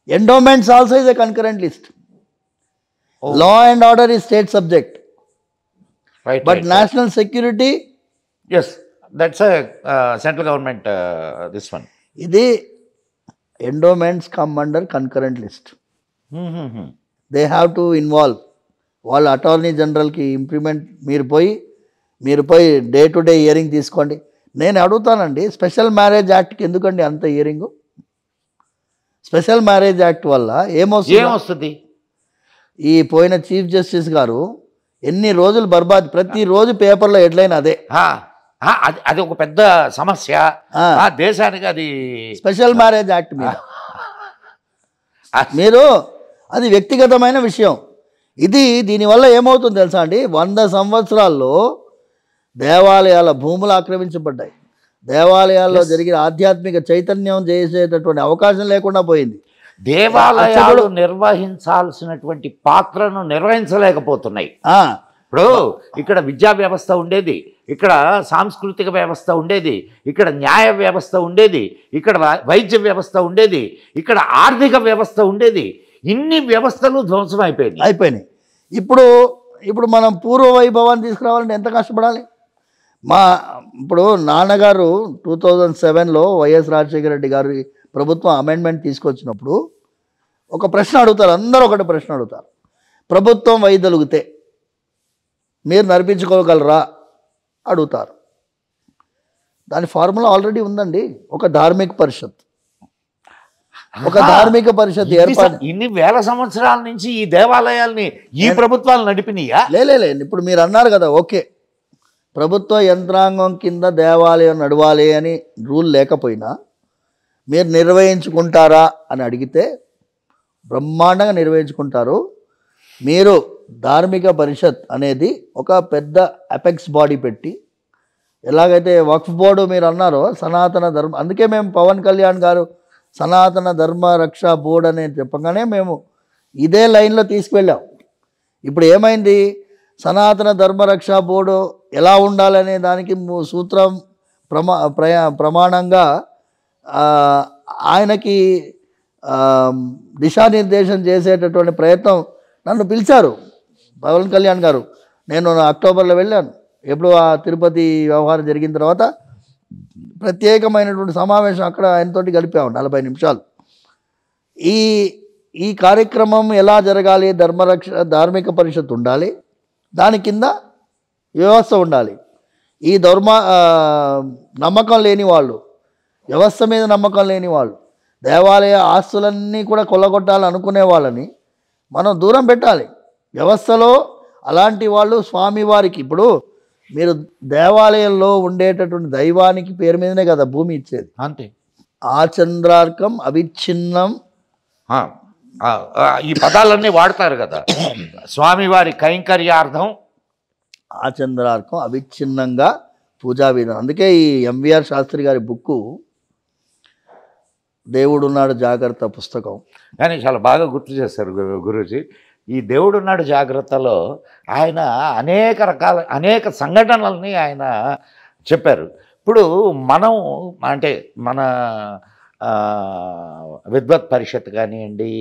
endowments also is a concurrent list. Law and order is state subject, but national security, yes, that's a central government this one. ఇది endowments come under concurrent list. They have to involve. వాళ్ళు attorney జనరల్కి implement, మీరు పోయి day to day hearing తీసుకోండి. నేను అడుగుతానండి, special marriage యాక్ట్కి ఎందుకండి అంత హియరింగు? Special marriage act వల్ల ఏమొస్తుంది? ఈ పోయిన చీఫ్ జస్టిస్ గారు ఎన్ని రోజులు బర్బాద్, ప్రతిరోజు పేపర్లో హెడ్లైన్ అదే. అది ఒక పెద్ద సమస్య దేశానికి. అది స్పెషల్ మ్యారేజ్ యాక్ట్ మీద మీరు, అది వ్యక్తిగతమైన విషయం. దీనివల్ల ఏమవుతుంది తెలుసా అండి, 100 సంవత్సరాల్లో దేవాలయాల భూములు ఆక్రమించబడ్డాయి. దేవాలయాల్లో జరిగిన ఆధ్యాత్మిక చైతన్యం చేసేటటువంటి అవకాశం లేకుండా పోయింది. దేవాలయాలు నిర్వహించాల్సినటువంటి పాత్రను నిర్వహించలేకపోతున్నాయి. ఇప్పుడు ఇక్కడ విద్యా వ్యవస్థ ఉండేది, ఇక్కడ సాంస్కృతిక వ్యవస్థ ఉండేది, ఇక్కడ న్యాయ వ్యవస్థ ఉండేది, ఇక్కడ వైద్య వ్యవస్థ ఉండేది, ఇక్కడ ఆర్థిక వ్యవస్థ ఉండేది. ఇన్ని వ్యవస్థలు ధ్వంసం అయిపోయినాయి. ఇప్పుడు మనం పూర్వ వైభవాన్ని తీసుకురావాలంటే ఎంత కష్టపడాలి? ఇప్పుడు నాన్నగారు 2007లో వైఎస్ రాజశేఖర రెడ్డి గారి ప్రభుత్వం అమెండ్మెంట్ తీసుకొచ్చినప్పుడు ఒక ప్రశ్న అడుగుతారు, అందరూ ఒకటి ప్రశ్న అడుగుతారు, ప్రభుత్వం వైదొలిగితే మీరు నడిపించుకోగలరా అడుగుతారు. దాని ఫార్ములా ఆల్రెడీ ఉందండి. ఒక ధార్మిక పరిషత్ ఏర్పాటు. ఇన్ని వేల సంవత్సరాల నుంచి ఈ దేవాలయాల్ని ఈ ప్రభుత్వాలు నడిపినాయా? లేదు. ఇప్పుడు మీరు అన్నారు కదా, ఓకే ప్రభుత్వ యంత్రాంగం కింద దేవాలయం నడవాలి అని రూల్ లేకపోయినా మీరు నిర్వహించుకుంటారా అని అడిగితే బ్రహ్మాండంగా నిర్వహించుకుంటారు. మీరు ధార్మిక పరిషత్ అనేది ఒక పెద్ద అపెక్స్ బాడీ పెట్టి, ఎలాగైతే వక్ఫ్ బోర్డు మీరు అన్నారో సనాతన ధర్మ, అందుకే మేము పవన్ కళ్యాణ్ గారు సనాతన ధర్మ రక్షా బోర్డు అనేది చెప్పగానే మేము ఇదే లైన్లో తీసుకువెళ్ళాం. ఇప్పుడు ఏమైంది, సనాతన ధర్మ రక్షా బోర్డు ఎలా ఉండాలనే దానికి సూత్రం ప్రమాణంగా ఆయనకి దిశానిర్దేశం చేసేటటువంటి ప్రయత్నం నన్ను పిలిచారు పవన్ కళ్యాణ్ గారు. నేను అక్టోబర్లో వెళ్ళాను. ఎప్పుడు ఆ తిరుపతి వ్యవహారం జరిగిన తర్వాత ప్రత్యేకమైనటువంటి సమావేశం అక్కడ ఆయనతోటి గడిపాము 40 నిమిషాలు. ఈ కార్యక్రమం ఎలా జరగాలి, ధార్మిక పరిషత్ ఉండాలి, దాని కింద వ్యవస్థ ఉండాలి. ఈ నమ్మకం లేని వాళ్ళు, వ్యవస్థ మీద నమ్మకం లేని వాళ్ళు, దేవాలయ ఆస్తులన్నీ కూడా కొల్లగొట్టాలని అనుకునే వాళ్ళని మనం దూరం పెట్టాలి. వ్యవస్థలో అలాంటి వాళ్ళు స్వామివారికి, ఇప్పుడు మీరు దేవాలయంలో ఉండేటటువంటి దైవానికి పేరు మీదనే కదా భూమి ఇచ్చేది. అంతే. ఆచంద్రార్కం అవిచ్ఛిన్నం, ఈ పదాలన్నీ వాడతారు కదా స్వామివారి కైంకర్యార్థం. ఆచంద్రార్కం అవిచ్ఛిన్నంగా పూజా విధానం. అందుకే ఈ ఎంవిఆర్ శాస్త్రి గారి బుక్కు దేవుడున్నాడు జాగ్రత్త పుస్తకం. కానీ చాలా బాగా గుర్తు చేశారు గురూజీ. ఈ దేవుడున్నాడు జాగ్రత్తలో ఆయన అనేక సంఘటనల్ని ఆయన చెప్పారు. ఇప్పుడు మనం అంటే మన విద్వత్ పరిషత్ కానివ్వండి,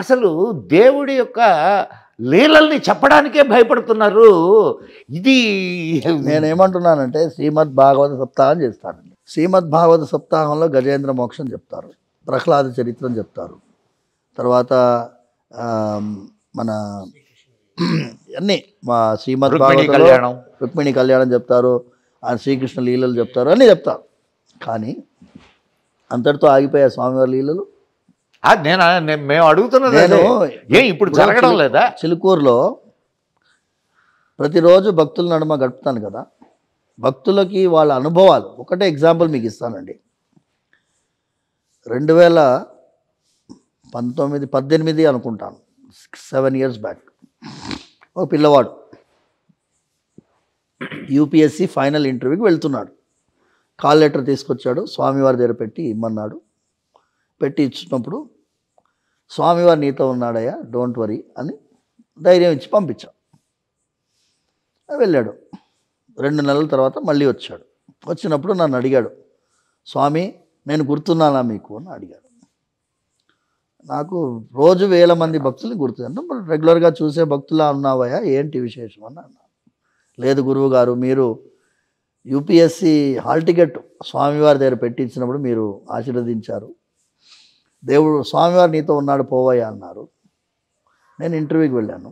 అసలు దేవుడి యొక్క లీలల్ని చెప్పడానికే భయపడుతున్నారు. ఇది నేనేమంటున్నానంటే శ్రీమద్ భాగవత సప్తాహం చేస్తానండి. శ్రీమద్ భాగవత సప్తాహంలో గజేంద్ర మోక్షం చెప్తారు, ప్రహ్లాద చరిత్రం చెప్తారు, తర్వాత మన అన్నీ మా శ్రీమద్ భాగవతంలో రుక్మిణి కళ్యాణం చెప్తారు, ఆ శ్రీకృష్ణ లీలలు చెప్తారు, అన్నీ చెప్తారు. కానీ అంతటితో ఆగిపోయా స్వామివారి లీలలు. మేము అడుగుతున్నది ఇప్పుడు జరగడం లేదా? చిలుకూరులో ప్రతిరోజు భక్తుల నడుమ గడుపుతాను కదా, భక్తులకి వాళ్ళ అనుభవాలు ఒకటే ఎగ్జాంపుల్ మీకు ఇస్తానండి. 2018 అనుకుంటాను, 7 years బ్యాక్ ఒక పిల్లవాడు యూపీఎస్సి ఫైనల్ ఇంటర్వ్యూకి వెళ్తున్నాడు. కాల్ లెటర్ తీసుకొచ్చాడు, స్వామివారి దగ్గర పెట్టి ఇమ్మన్నాడు. పెట్టి ఇచ్చినప్పుడు స్వామివారు నీతో ఉన్నాడయ్యా, డోంట్ వరీ అని ధైర్యం ఇచ్చి పంపించాం. వెళ్ళాడు. 2 నెలల తర్వాత మళ్ళీ వచ్చాడు. వచ్చినప్పుడు నన్ను అడిగాడు, స్వామి నేను గుర్తున్నానా మీకు అని అడిగాడు. నాకు రోజు 1000 మంది భక్తులు గుర్తుంది, రెగ్యులర్గా చూసే భక్తులా ఉన్నావయ్యా, ఏంటి విశేషం అని అన్నా. లేదు గురువు గారు, మీరు యూపీఎస్సి హాల్ టికెట్ స్వామివారి దగ్గర పెట్టించినప్పుడు మీరు ఆశీర్వదించారు, దేవుడు స్వామివారు నీతో ఉన్నాడు పోవయ్యా అన్నారు. నేను ఇంటర్వ్యూకి వెళ్ళాను.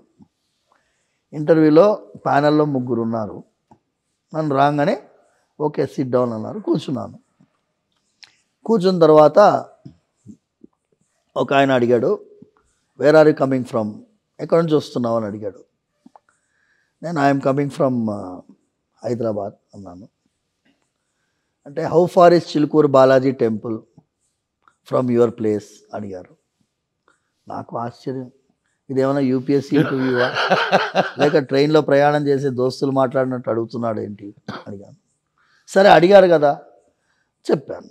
ఇంటర్వ్యూలో ప్యానెల్లో 3 ఉన్నారు. నన్ను రాగానే ఓకే సిట్ డౌన్ అన్నారు. కూర్చున్నాను. కూర్చున్న తర్వాత ఒక ఆయన అడిగాడు, where are you coming from, ఎక్కడి నుంచి వస్తున్నావు అని అడిగాడు. నేను ఐఎమ్ కమింగ్ ఫ్రమ్ హైదరాబాద్ అన్నాను. అంటే how far is Chilkur Balaji temple from your place అడిగారు. నాకు ఆశ్చర్యం, ఇదేమైనా యూపీఎస్సీ ఇంటర్వ్యూవా లేక ట్రైన్లో ప్రయాణం చేసే దోస్తులు మాట్లాడినట్టు అడుగుతున్నాడు ఏంటి అడిగాను. సరే అడిగారు కదా, చెప్పాను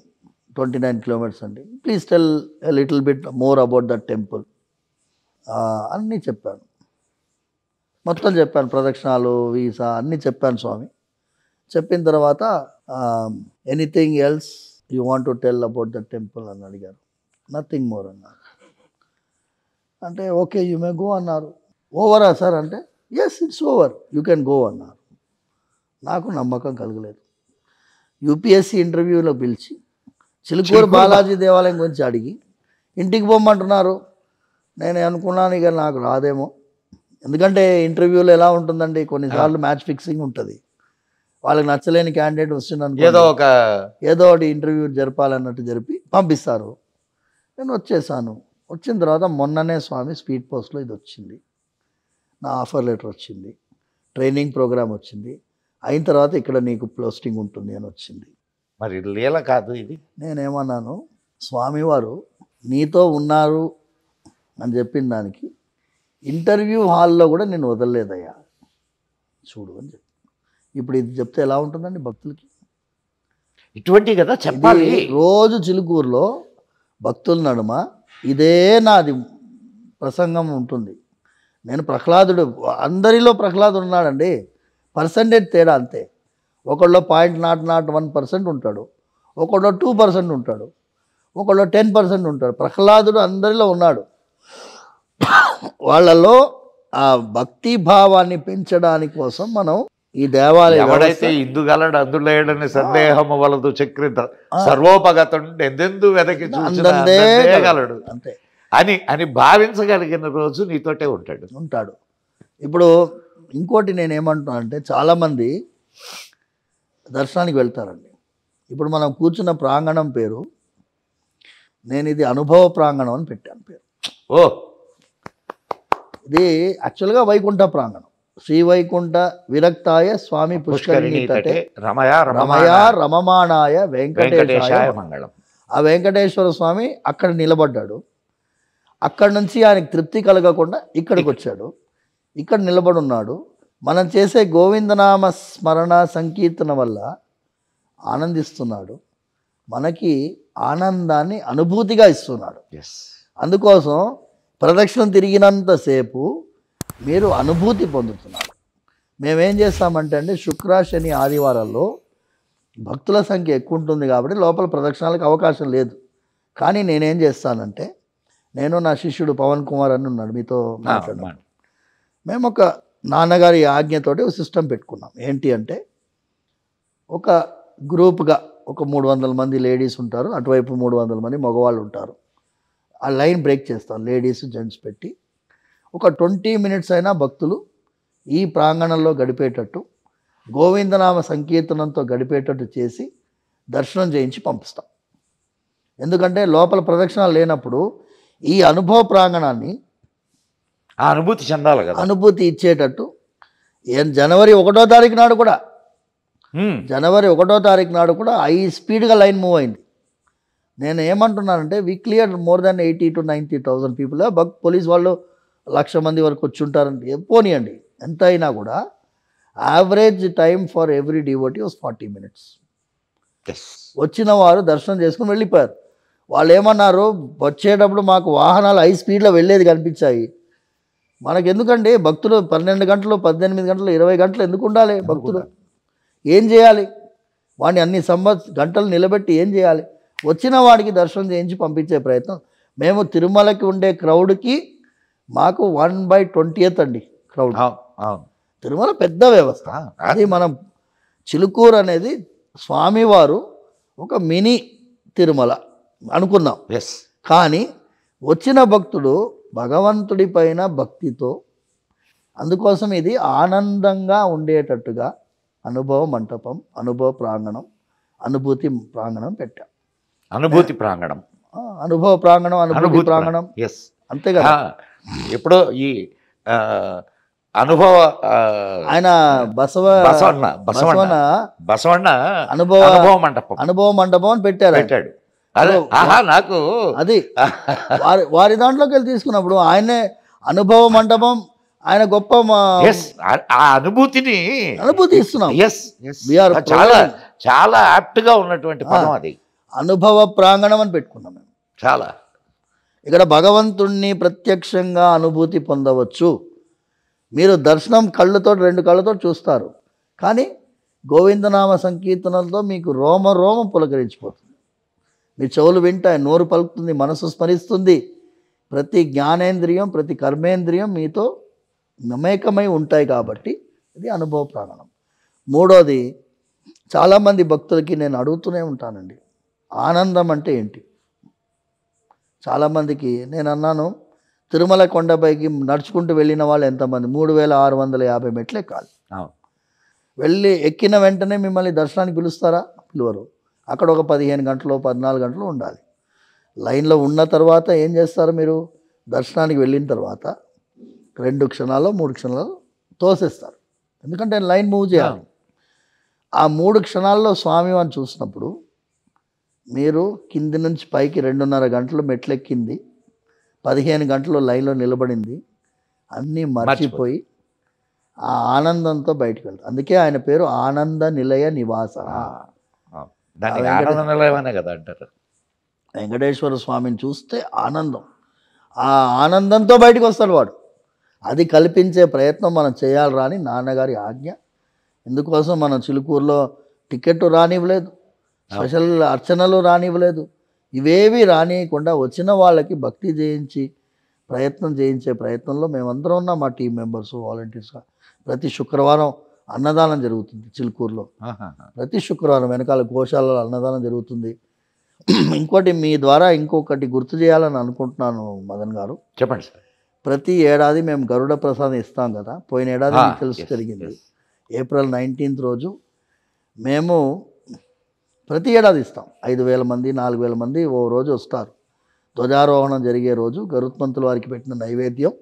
29 kilometers అండి, please tell a little bit more about that temple అన్నీ చెప్పాను. మొత్తం చెప్పాను, ప్రదక్షిణాలు, వీసా అన్నీ చెప్పాను స్వామి. చెప్పిన తర్వాత anything else you want to tell about that temple అని అడిగారు. నథింగ్ మోర్ అన్నారు. అంటే ఓకే యూ మే గో అన్నారు. ఓవరా సార్ అంటే yes it's over you can go అన్నారు. నాకు నమ్మకం కలగలేదు. యూపీఎస్సీ ఇంటర్వ్యూలో పిలిచి చిలుకూరు బాలాజీ దేవాలయం గురించి అడిగి ఇంటికి పోమంటున్నారు. నేను అనుకున్నాను ఇక నాకు రాదేమో, ఎందుకంటే ఇంటర్వ్యూలో ఎలా ఉంటుందండి, కొన్నిసార్లు మ్యాచ్ ఫిక్సింగ్ ఉంటుంది. వాళ్ళకి నచ్చలేని క్యాండిడేట్ వస్తుందని ఏదో ఒకటి ఇంటర్వ్యూ జరపాలన్నట్టు జరిపి పంపిస్తారు. నేను వచ్చేసాను. వచ్చిన తర్వాత మొన్ననే స్వామి స్పీడ్ పోస్ట్లో ఇది వచ్చింది, నా ఆఫర్ లెటర్ వచ్చింది, ట్రైనింగ్ ప్రోగ్రామ్ వచ్చింది, అయిన తర్వాత ఇక్కడ నీకు పోస్టింగ్ ఉంటుంది అని వచ్చింది. మరి లీల కాదు ఇది. నేనేమన్నాను, స్వామివారు నీతో ఉన్నారు అని చెప్పిన దానికి ఇంటర్వ్యూ హాల్లో కూడా నేను వదలలేదయ్యా చూడు అని చెప్పి. ఇప్పుడు ఇది చెప్తే ఎలా ఉంటుందండి భక్తులకి? ఇటువంటి కదా చెప్పాలి. రోజు చిలుకూరులో భక్తుల నడుమ ఇదే నాది ప్రసంగం ఉంటుంది. నేను ప్రహ్లాదుడు, అందరిలో ప్రహ్లాదుడు ఉన్నాడండి, పర్సంటేజ్ తేడా అంతే. ఒకళ్ళు 0.001% ఉంటాడు, ఒకళ్ళు 2% ఉంటాడు, ఒకళ్ళు 10% ఉంటాడు. ప్రహ్లాదుడు అందరిలో ఉన్నాడు. వాళ్ళలో ఆ భక్తి భావాన్ని పెంచడానికి కోసం మనం ఈ దేవాలయం ఎవడైతే ఇందుగలడు అందులేడని సందేహము వలదు చక్రిత సర్వోపగతుడు ఎందెందు వెదకి చూడగలడు అంతే అని భావించగలిగిన రోజు నీతోటే ఉంటాడు. ఇప్పుడు ఇంకోటి నేనేమంటున్నా అంటే, చాలామంది దర్శనానికి వెళ్తారండి. ఇప్పుడు మనం కూర్చున్న ప్రాంగణం పేరు, నేను ఇది అనుభవ ప్రాంగణం అని పెట్టాను పేరు. ఇది యాక్చువల్గా వైకుంఠ ప్రాంగణం. శ్రీ వైకుంఠ విరక్తాయ స్వామి పుష్కరిణి తటే రమయ రమమాణాయ వెంకటేశాయ మంగళం. ఆ వెంకటేశ్వర స్వామి అక్కడ నిలబడ్డాడు. అక్కడి నుంచి ఆయనకు తృప్తి కలగకుండా ఇక్కడికి వచ్చాడు, ఇక్కడ నిలబడి ఉన్నాడు. మనం చేసే గోవిందనామ స్మరణ సంకీర్తన వల్ల ఆనందిస్తున్నాడు, మనకి ఆనందాన్ని అనుభూతిగా ఇస్తున్నాడు. అందుకోసం ప్రదక్షిణం తిరిగినంతసేపు మీరు అనుభూతి పొందుతున్నారు. మేమేం చేస్తామంటే అండి, శుక్ర శని ఆదివారాల్లో భక్తుల సంఖ్య ఎక్కువ ఉంటుంది కాబట్టి లోపల ప్రదక్షిణాలకు అవకాశం లేదు. కానీ నేనేం చేస్తానంటే, నేను నా శిష్యుడు పవన్ కుమార్ అని ఉన్నాడు, మీతో మాట్లాడాను. మేము ఒక నాన్నగారి ఆజ్ఞతోటి ఒక సిస్టమ్ పెట్టుకున్నాం. ఏంటి అంటే, ఒక గ్రూప్గా ఒక 300 మంది లేడీస్ ఉంటారు, అటువైపు 300 మంది మగవాళ్ళు ఉంటారు. ఆ లైన్ బ్రేక్ చేస్తాం, లేడీస్ జెంట్స్ పెట్టి. ఒక 20 మినిట్స్ అయినా భక్తులు ఈ ప్రాంగణంలో గడిపేటట్టు, గోవిందనామ సంకీర్తనంతో గడిపేటట్టు చేసి దర్శనం చేయించి పంపిస్తాం. ఎందుకంటే లోపల ప్రదక్షిణాలు లేనప్పుడు ఈ అనుభవ ప్రాంగణాన్ని ఆ అనుభూతి చెందాలి కదా, అనుభూతి ఇచ్చేటట్టు. జనవరి 1వ తారీఖు నాడు కూడా హై స్పీడ్గా లైన్ మూవ్ అయింది. నేను ఏమంటున్నానంటే, we clear more than 80,000 to 90,000 people. Police వాళ్ళు 1,00,000 మంది వరకు వచ్చి ఉంటారంటే పోనీయండి, ఎంత అయినా కూడా average time for every devotee was 40 minutes. వచ్చిన వారు దర్శనం చేసుకుని వెళ్ళిపోయారు. వాళ్ళు ఏమన్నారు, వచ్చేటప్పుడు మాకు వాహనాలు హై స్పీడ్లో వెళ్ళేది కనిపించాయి. మనకెందుకండి భక్తులు 12 గంటలు 18 గంటలు 20 గంటలు ఎందుకు ఉండాలి? భక్తులు ఏం చేయాలి? వాడిని అన్ని గంటలు నిలబెట్టి ఏం చేయాలి? వచ్చిన వాడికి దర్శనం చేయించి పంపించే ప్రయత్నం. మేము తిరుమలకి ఉండే క్రౌడ్కి మాకు 1/20 అండి క్రౌడ్. తిరుమల పెద్ద వ్యవస్థ. అది మనం చిలుకూరు అనేది స్వామివారు ఒక మినీ తిరుమల అనుకున్నాం. కానీ వచ్చిన భక్తుడు భగవంతుడి పైన భక్తితో, అందుకోసం ఇది ఆనందంగా ఉండేటట్టుగా అనుభవ మంటపం, అనుభవ ప్రాంగణం, అనుభూతి ప్రాంగణం పెట్టాం. అనుభూతి ప్రాంగణం, అనుభవ ప్రాంగణం, అనుభూతి ప్రాంగణం. అంతే కదా. ఇప్పుడు ఈ అనుభవ ఆయన బసవన్న అనుభవ మంటపం అని పెట్టాడు. నాకు అది వారి దాంట్లోకి వెళ్ళి తీసుకున్నప్పుడు ఆయనే అనుభవ మంటపం, ఆయన గొప్ప అనుభూతి ఇస్తున్నాం. చాలా చాలా యాప్ట్ గా ఉన్నటువంటి పదం అది. అనుభవ ప్రాంగణం అని పెట్టుకున్నాం మేము. చాలా ఇక్కడ భగవంతుణ్ణి ప్రత్యక్షంగా అనుభూతి పొందవచ్చు. మీరు దర్శనం కళ్ళతో 2 కళ్ళతో చూస్తారు, కానీ గోవిందనామ సంకీర్తనలతో మీకు రోమం పులకరించిపోతుంది. మీ చెవులు వింటాయి, నోరు పలుకుతుంది, మనసు స్మరిస్తుంది. ప్రతి జ్ఞానేంద్రియం, ప్రతి కర్మేంద్రియం మీతో మమేకమై ఉంటాయి కాబట్టి ఇది అనుభవ ప్రాణం. మూడోది, చాలామంది భక్తులకి నేను అడుగుతూనే ఉంటానండి, ఆనందం అంటే ఏంటి? చాలామందికి నేను అన్నాను, తిరుమల కొండపైకి నడుచుకుంటూ వెళ్ళిన వాళ్ళు ఎంతమంది? 3650 మెట్లు ఎక్కాలి. వెళ్ళి ఎక్కిన వెంటనే మిమ్మల్ని దర్శనానికి పిలుస్తారా? పిలువరు. అక్కడ ఒక 15 గంటలు 14 గంటలు ఉండాలి. లైన్లో ఉన్న తర్వాత ఏం చేస్తారు మీరు? దర్శనానికి వెళ్ళిన తర్వాత 2 క్షణాలు 3 క్షణాలు తోసేస్తారు. ఎందుకంటే లైన్ మూవ్ చేయాలి. ఆ 3 క్షణాల్లో స్వామివారిని చూసినప్పుడు మీరు కింది నుంచి పైకి 2.5 గంటలు మెట్లెక్కింది, 15 గంటలు లైన్లో నిలబడింది, అన్నీ మర్చిపోయి ఆ ఆనందంతో బయటకు వెళ్తారు. అందుకే ఆయన పేరు ఆనంద నిలయ నివాస. వెంకటేశ్వర స్వామిని చూస్తే ఆనందం, ఆ ఆనందంతో బయటకు వస్తాడు వాడు. అది కల్పించే ప్రయత్నం మనం చేయాలి రాని నాన్నగారి ఆజ్ఞ. ఇందుకోసం మనం చిలుకూరులో టికెట్ రానివ్వలేదు, స్పెషల్ అర్చనలు రానివ్వలేదు, ఇవేవి రానియకుండా వచ్చిన వాళ్ళకి భక్తి చేయించే ప్రయత్నంలో మేమందరం ఉన్నాం. మా టీం మెంబర్స్, వాలంటీర్స్గా ప్రతి శుక్రవారం అన్నదానం జరుగుతుంది చిలుకూరులో. ప్రతి శుక్రవారం వెనకాల గోశాలలో అన్నదానం జరుగుతుంది. ఇంకోటి మీ ద్వారా ఇంకొకటి గుర్తు చేయాలని అనుకుంటున్నాను మదన్ గారు. చెప్పండి సార్. ప్రతి ఏడాది మేము గరుడ ప్రసాదం ఇస్తాం కదా. పోయిన ఏడాది మీకు తెలిసి జరిగింది, ఏప్రిల్ 19th రోజు మేము ప్రతి ఏడాది ఇస్తాం. 5000 మంది 4000 మంది ఓ రోజు వస్తారు. ధ్వజారోహణం జరిగే రోజు గరుత్మంతుల వారికి పెట్టిన నైవేద్యం,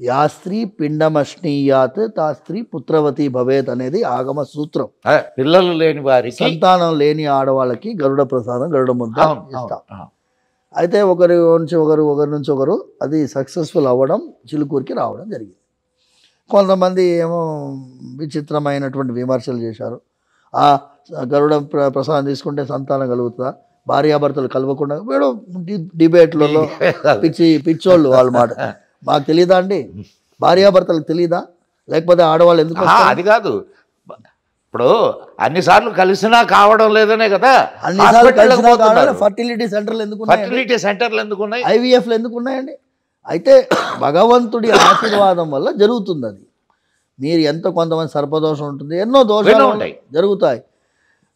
యా స్త్రీ పిండమశ్నీయాత్ తా స్త్రీ పుత్రవతి భవేత్ అనేది ఆగమ సూత్రం. పిల్లలు లేని వారికి, సంతానం లేని ఆడవాళ్ళకి గరుడ ప్రసాదం, గరుడ ముద్ద ఇస్తాం. అయితే ఒకరి నుంచి ఒకరు అది సక్సెస్ఫుల్ అవ్వడం, చిలుకూరికి రావడం జరిగింది. కొంతమంది ఏమో విచిత్రమైనటువంటి విమర్శలు చేశారు. ఆ గరుడ ప్రసాదం తీసుకుంటే సంతానం కలుగుతుందా, భార్యాభర్తలు కలవకుండా వీడు డిబేట్లలో పిచ్చోళ్ళు వాళ్ళ మాట. మాకు తెలీదా అండి? భార్యాభర్తలకు తెలీదా? లేకపోతే ఆడవాళ్ళు ఎందుకు? అది కాదు, ఇప్పుడు అన్నిసార్లు కలిసినా కావడం లేదనే కదా. అన్నిసార్లు ఫర్టిలిటీ సెంటర్లు ఎందుకున్నాయి? ఐవీఎఫ్లు ఎందుకున్నాయండి? అయితే భగవంతుడి ఆశీర్వాదం వల్ల జరుగుతుంది అది. మీరు ఎంత కొంతమంది సర్పదోషం ఉంటుంది, ఎన్నో దోషాలు జరుగుతాయి.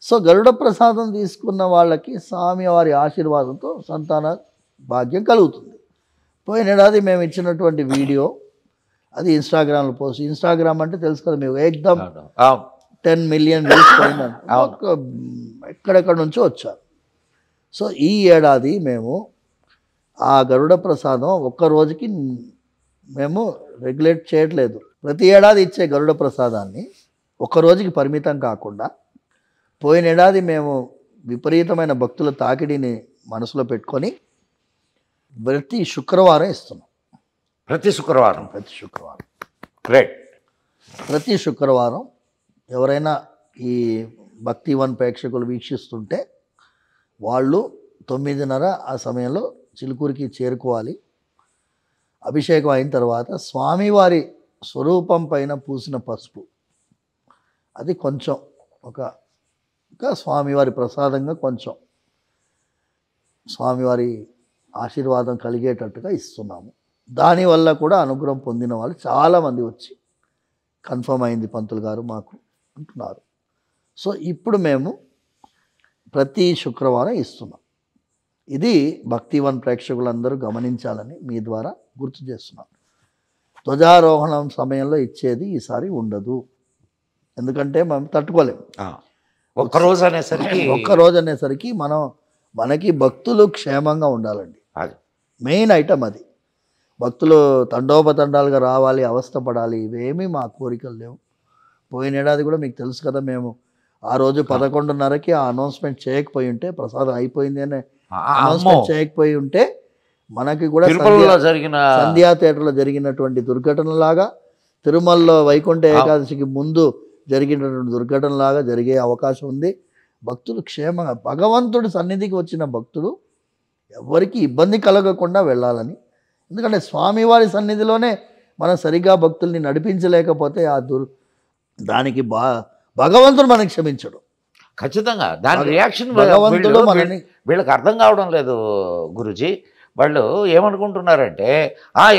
సో గరుడ ప్రసాదం తీసుకున్న వాళ్ళకి స్వామివారి ఆశీర్వాదంతో సంతాన భాగ్యం కలుగుతుంది. పోయిన ఏడాది మేము ఇచ్చినటువంటి వీడియో అది ఇన్స్టాగ్రామ్లో పోస్ట్. ఇన్స్టాగ్రామ్ అంటే తెలుసు కదా మీకు, ఏకదమ్ 10 మిలియన్ వ్యూస్ పోయిందని ఎక్కడెక్కడ నుంచో వచ్చారు. సో ఈ ఏడాది మేము ఆ గరుడ ప్రసాదం ఒక్క రోజుకి మేము రెగ్యులేట్ చేయట్లేదు. ప్రతి ఏడాది ఇచ్చే గరుడ ప్రసాదాన్ని ఒక్క రోజుకి పరిమితం కాకుండా పోయిన ఏడాది మేము విపరీతమైన భక్తుల తాకిడిని మనసులో పెట్టుకొని ప్రతి శుక్రవారం ఇస్తున్నాం. ప్రతి శుక్రవారం గ్రేట్. ప్రతి శుక్రవారం ఎవరైనా ఈ భక్తి1 ప్రేక్షకులు వీక్షిస్తుంటే వాళ్ళు 9:30 ఆ సమయంలో చిలుకూరికి చేరుకోవాలి. అభిషేకం అయిన తర్వాత స్వామివారి స్వరూపం పైన పూసిన పసుపు అది కొంచెం ఇంకా స్వామివారి ప్రసాదంగా కొంచెం స్వామివారి ఆశీర్వాదం కలిగేటట్టుగా ఇస్తున్నాము. దానివల్ల కూడా అనుగ్రహం పొందిన వాళ్ళు చాలామంది వచ్చి కన్ఫర్మ్ అయింది పంతులు గారు మాకు అంటున్నారు. సో ఇప్పుడు మేము ప్రతి శుక్రవారం ఇస్తున్నాం. ఇది భక్తి1 ప్రేక్షకులందరూ గమనించాలని మీ ద్వారా గుర్తు చేస్తున్నాను. ధ్వజారోహణం సమయంలో ఇచ్చేది ఈసారి ఉండదు, ఎందుకంటే మనం తట్టుకోలేము. ఒక్కరోజు అనేసరికి మనకి భక్తులు క్షేమంగా ఉండాలండి, అది మెయిన్ ఐటమ్. అది భక్తులు తండోపతండాలుగా రావాలి, అవస్థపడాలి, ఇవేమీ మా కోరికలు లేవు. పోయిన ఏడాది కూడా మీకు తెలుసు కదా, మేము ఆ రోజు 11:30కి ఆ అనౌన్స్మెంట్ చేయకపోయి ఉంటే, ప్రసాదం అయిపోయింది అనే అనౌన్స్మెంట్ చేయకపోయి ఉంటే మనకి కూడా సంధ్యా థియేటర్లో జరిగినటువంటి దుర్ఘటనలాగా, తిరుమలలో వైకుంఠ ఏకాదశికి ముందు జరిగినటువంటి దుర్ఘటనలాగా జరిగే అవకాశం ఉంది. భక్తులు క్షేమంగా, భగవంతుడి సన్నిధికి వచ్చిన భక్తులు ఎవరికి ఇబ్బంది కలగకుండా వెళ్ళాలని. ఎందుకంటే స్వామివారి సన్నిధిలోనే మనం సరిగా భక్తుల్ని నడిపించలేకపోతే దానికి భగవంతుడు మనకి క్షమించడు. ఖచ్చితంగా దాని రియాక్షన్ భగవంతుడు వీళ్ళకి అర్థం కావడం లేదు గురుజీ. వాళ్ళు ఏమనుకుంటున్నారంటే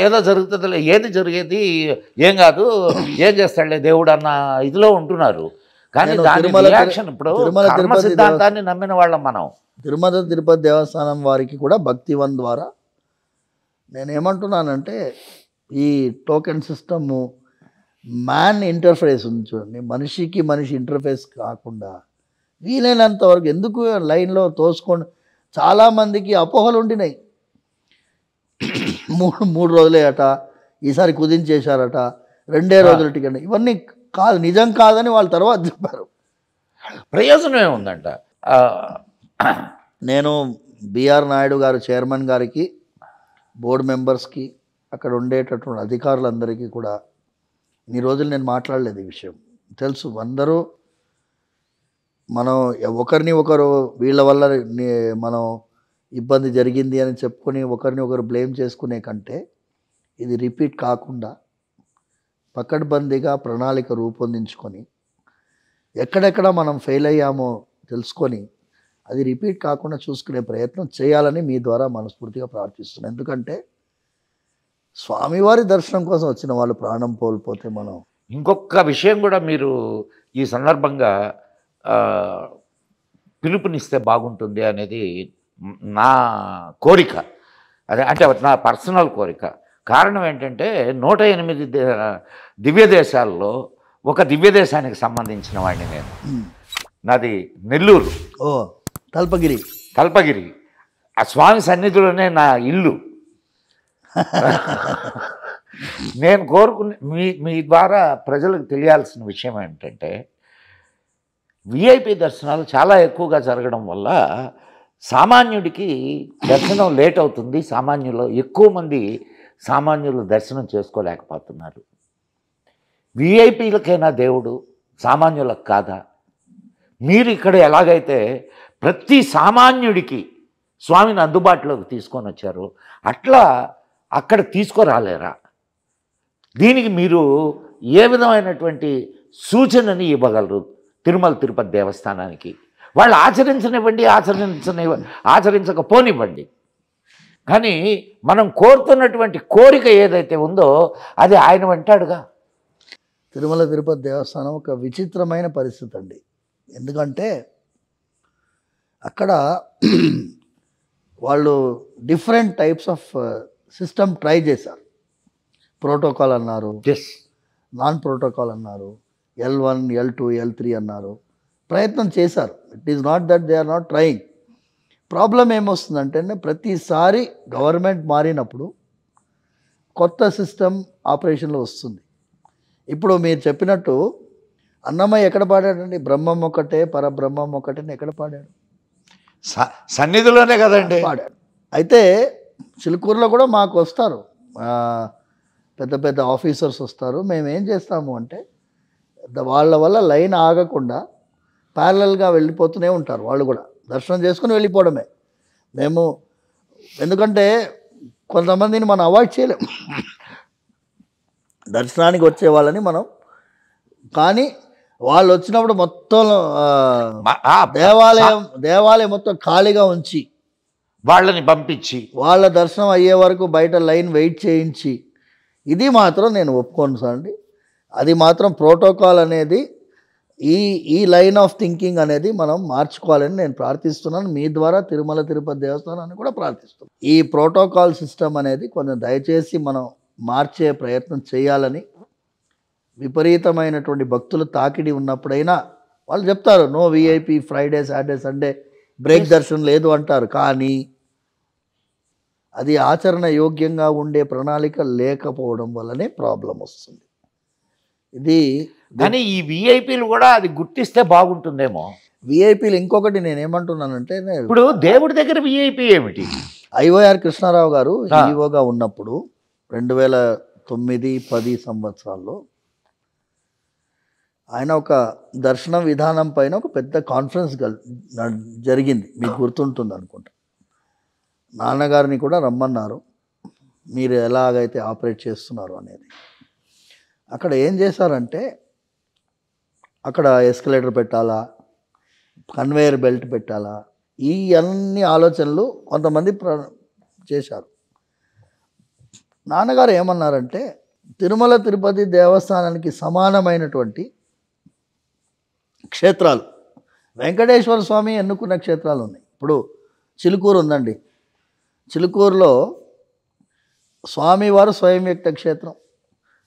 ఏదో జరుగుతుందిలే, ఏది జరిగేది ఏం కాదు, ఏం చేస్తాడులే దేవుడు అన్న ఇదిలో ఉంటున్నారు. కానీ దాని రియాక్షన్ ఇప్పుడు కర్మ సిద్ధాంతాన్ని నమ్మిన వాళ్ళం మనం. తిరుమల తిరుపతి దేవస్థానం వారికి కూడా భక్తివన్ ద్వారా నేనేమంటున్నానంటే ఈ టోకెన్ సిస్టము మ్యాన్ ఇంటర్ఫేస్ ఉంది చూడండి, మనిషికి మనిషి ఇంటర్ఫేస్ కాకుండా వీలైనంత వరకు ఎందుకు లైన్లో తోసుకోండి. చాలామందికి అపోహలు ఉండినాయి. మూడు రోజులే అట, ఈసారి కుదించేశారట, 2 రోజుల టికెట్, ఇవన్నీ కాదు, నిజం కాదని వాళ్ళు తర్వాత చెప్పారు. ప్రయోజనం ఏముందంట. నేను బిఆర్ నాయుడు గారు చైర్మన్ గారికి, బోర్డు మెంబర్స్కి, అక్కడ ఉండేటటువంటి అధికారులందరికీ కూడా ఇన్ని రోజులు నేను మాట్లాడలేదు ఈ విషయం తెలుసు. అందరూ మనం ఒకరిని ఒకరు వీళ్ళ వల్ల మనం ఇబ్బంది జరిగింది అని చెప్పుకొని ఒకరిని ఒకరు బ్లేమ్ చేసుకునే కంటే ఇది రిపీట్ కాకుండా పకడ్బందీగా ప్రణాళిక రూపొందించుకొని ఎక్కడెక్కడ మనం ఫెయిల్ అయ్యామో తెలుసుకొని అది రిపీట్ కాకుండా చూసుకునే ప్రయత్నం చేయాలని మీ ద్వారా మనస్ఫూర్తిగా ప్రార్థిస్తున్నాను. ఎందుకంటే స్వామివారి దర్శనం కోసం వచ్చిన వాళ్ళు ప్రాణం కోల్పోతే మనం. ఇంకొక విషయం కూడా మీరు ఈ సందర్భంగా పిలుపునిస్తే బాగుంటుంది అనేది నా కోరిక. అదే అంటే నా పర్సనల్ కోరిక. కారణం ఏంటంటే 108 దివ్య దేశాల్లో ఒక దివ్య దేశానికి సంబంధించిన వాడిని నేను. నాది నెల్లూరు. తల్పగిరి. ఆ స్వామి సన్నిధిలోనే నా ఇల్లు. నేను కోరుకునే మీ ద్వారా ప్రజలకు తెలియాల్సిన విషయం ఏంటంటే విఐపి దర్శనాలు చాలా ఎక్కువగా జరగడం వల్ల సామాన్యుడికి దర్శనం లేట్ అవుతుంది. ఎక్కువ మంది సామాన్యులు దర్శనం చేసుకోలేకపోతున్నారు. విఐపీలకైనా దేవుడు, సామాన్యులకు కాదా? మీరు ఇక్కడ ఎలాగైతే ప్రతి సామాన్యుడికి స్వామిని అందుబాటులోకి తీసుకొని వచ్చారు, అట్లా అక్కడ తీసుకురాలేరా? దీనికి మీరు ఏ విధమైనటువంటి సూచనని ఇవ్వగలరు తిరుమల తిరుపతి దేవస్థానానికి? వాళ్ళు ఆచరించనివ్వండి, ఆచరించకపోనివ్వండి, కానీ మనం కోరుతున్నటువంటి కోరిక ఏదైతే ఉందో అది ఆయన వెంటాడుగా. తిరుమల తిరుపతి దేవస్థానం ఒక విచిత్రమైన పరిస్థితి అండి. ఎందుకంటే అక్కడ వాళ్ళు different types of system try చేశారు. ప్రోటోకాల్ అన్నారు, నాన్ ప్రోటోకాల్ అన్నారు, L1, L2, L3 అన్నారు, ప్రయత్నం చేశారు. It is not that they are not trying. Problem ఏమొస్తుందంటే ప్రతిసారి గవర్నమెంట్ మారినప్పుడు కొత్త సిస్టమ్ ఆపరేషన్లో వస్తుంది. ఇప్పుడు మీరు చెప్పినట్టు అన్నమయ్య ఎక్కడ పాడాడండి? బ్రహ్మం ఒకటే, పరబ్రహ్మం ఒకటే ఎక్కడ పాడాడు? సన్నిధిలోనే కదండి పాడాడు. అయితే చిలుకూరులో కూడా మాకు వస్తారు, పెద్ద పెద్ద ఆఫీసర్స్ వస్తారు. మేము ఏం చేస్తాము అంటే వాళ్ళ వల్ల లైన్ ఆగకుండా ప్యారలల్గా వెళ్ళిపోతూనే ఉంటారు. వాళ్ళు కూడా దర్శనం చేసుకుని వెళ్ళిపోవడమే మేము. ఎందుకంటే కొంతమందిని మనం అవాయిడ్ చేయలేము, దర్శనానికి వచ్చే వాళ్ళని మనం. కానీ వాళ్ళు వచ్చినప్పుడు మొత్తం దేవాలయం మొత్తం ఖాళీగా ఉంచి వాళ్ళని పంపించి వాళ్ళ దర్శనం అయ్యే వరకు బయట లైన్ వెయిట్ చేయించి, ఇది మాత్రం నేను ఒప్పుకోను సార్ అండి. అది మాత్రం ప్రోటోకాల్ అనేది ఈ లైన్ ఆఫ్ థింకింగ్ అనేది మనం మార్చుకోవాలని నేను ప్రార్థిస్తున్నాను. మీ ద్వారా తిరుమల తిరుపతి దేవస్థానాన్ని కూడా ప్రార్థిస్తున్నాను. ఈ ప్రోటోకాల్ సిస్టమ్ అనేది కొంచెం దయచేసి మనం మార్చే ప్రయత్నం చేయాలని. విపరీతమైనటువంటి భక్తులు తాకిడి ఉన్నప్పుడైనా వాళ్ళు చెప్తారు no VIP, Friday, Saturday, Sunday break దర్శనం లేదు అంటారు. కానీ అది ఆచరణ యోగ్యంగా ఉండే ప్రణాళిక లేకపోవడం వల్లనే ప్రాబ్లం వస్తుంది. ఇది కానీ ఈ విఐపీలు కూడా అది గుర్తిస్తే బాగుంటుందేమో. విఐపీలు ఇంకొకటి నేనేమంటున్నానంటే, ఇప్పుడు దేవుడి దగ్గర విఐపీ ఏమిటి? ఐఓఆర్ కృష్ణారావు గారు ఈఓగా ఉన్నప్పుడు 2009-10 సంవత్సరాల్లో ఆయన ఒక దర్శన విధానం పైన ఒక పెద్ద కాన్ఫరెన్స్ జరిగింది, మీకు గుర్తుంటుంది అనుకుంటా. నాన్నగారిని కూడా రమ్మన్నారు, మీరు ఎలాగైతే ఆపరేట్ చేస్తున్నారు అనేది. అక్కడ ఏం చేశారంటే అక్కడ ఎస్కలేటర్ పెట్టాలా, కన్వేయర్ బెల్ట్ పెట్టాలా, ఈ అన్ని ఆలోచనలు కొంతమంది చేశారు. నాన్నగారు ఏమన్నారంటే తిరుమల తిరుపతి దేవస్థానానికి సమానమైనటువంటి క్షేత్రాలు వెంకటేశ్వర స్వామి ఎన్నుకున్న క్షేత్రాలు ఉన్నాయి. ఇప్పుడు చిలుకూరు ఉందండి, చిలుకూరులో స్వామివారు స్వయం వ్యక్త క్షేత్రం,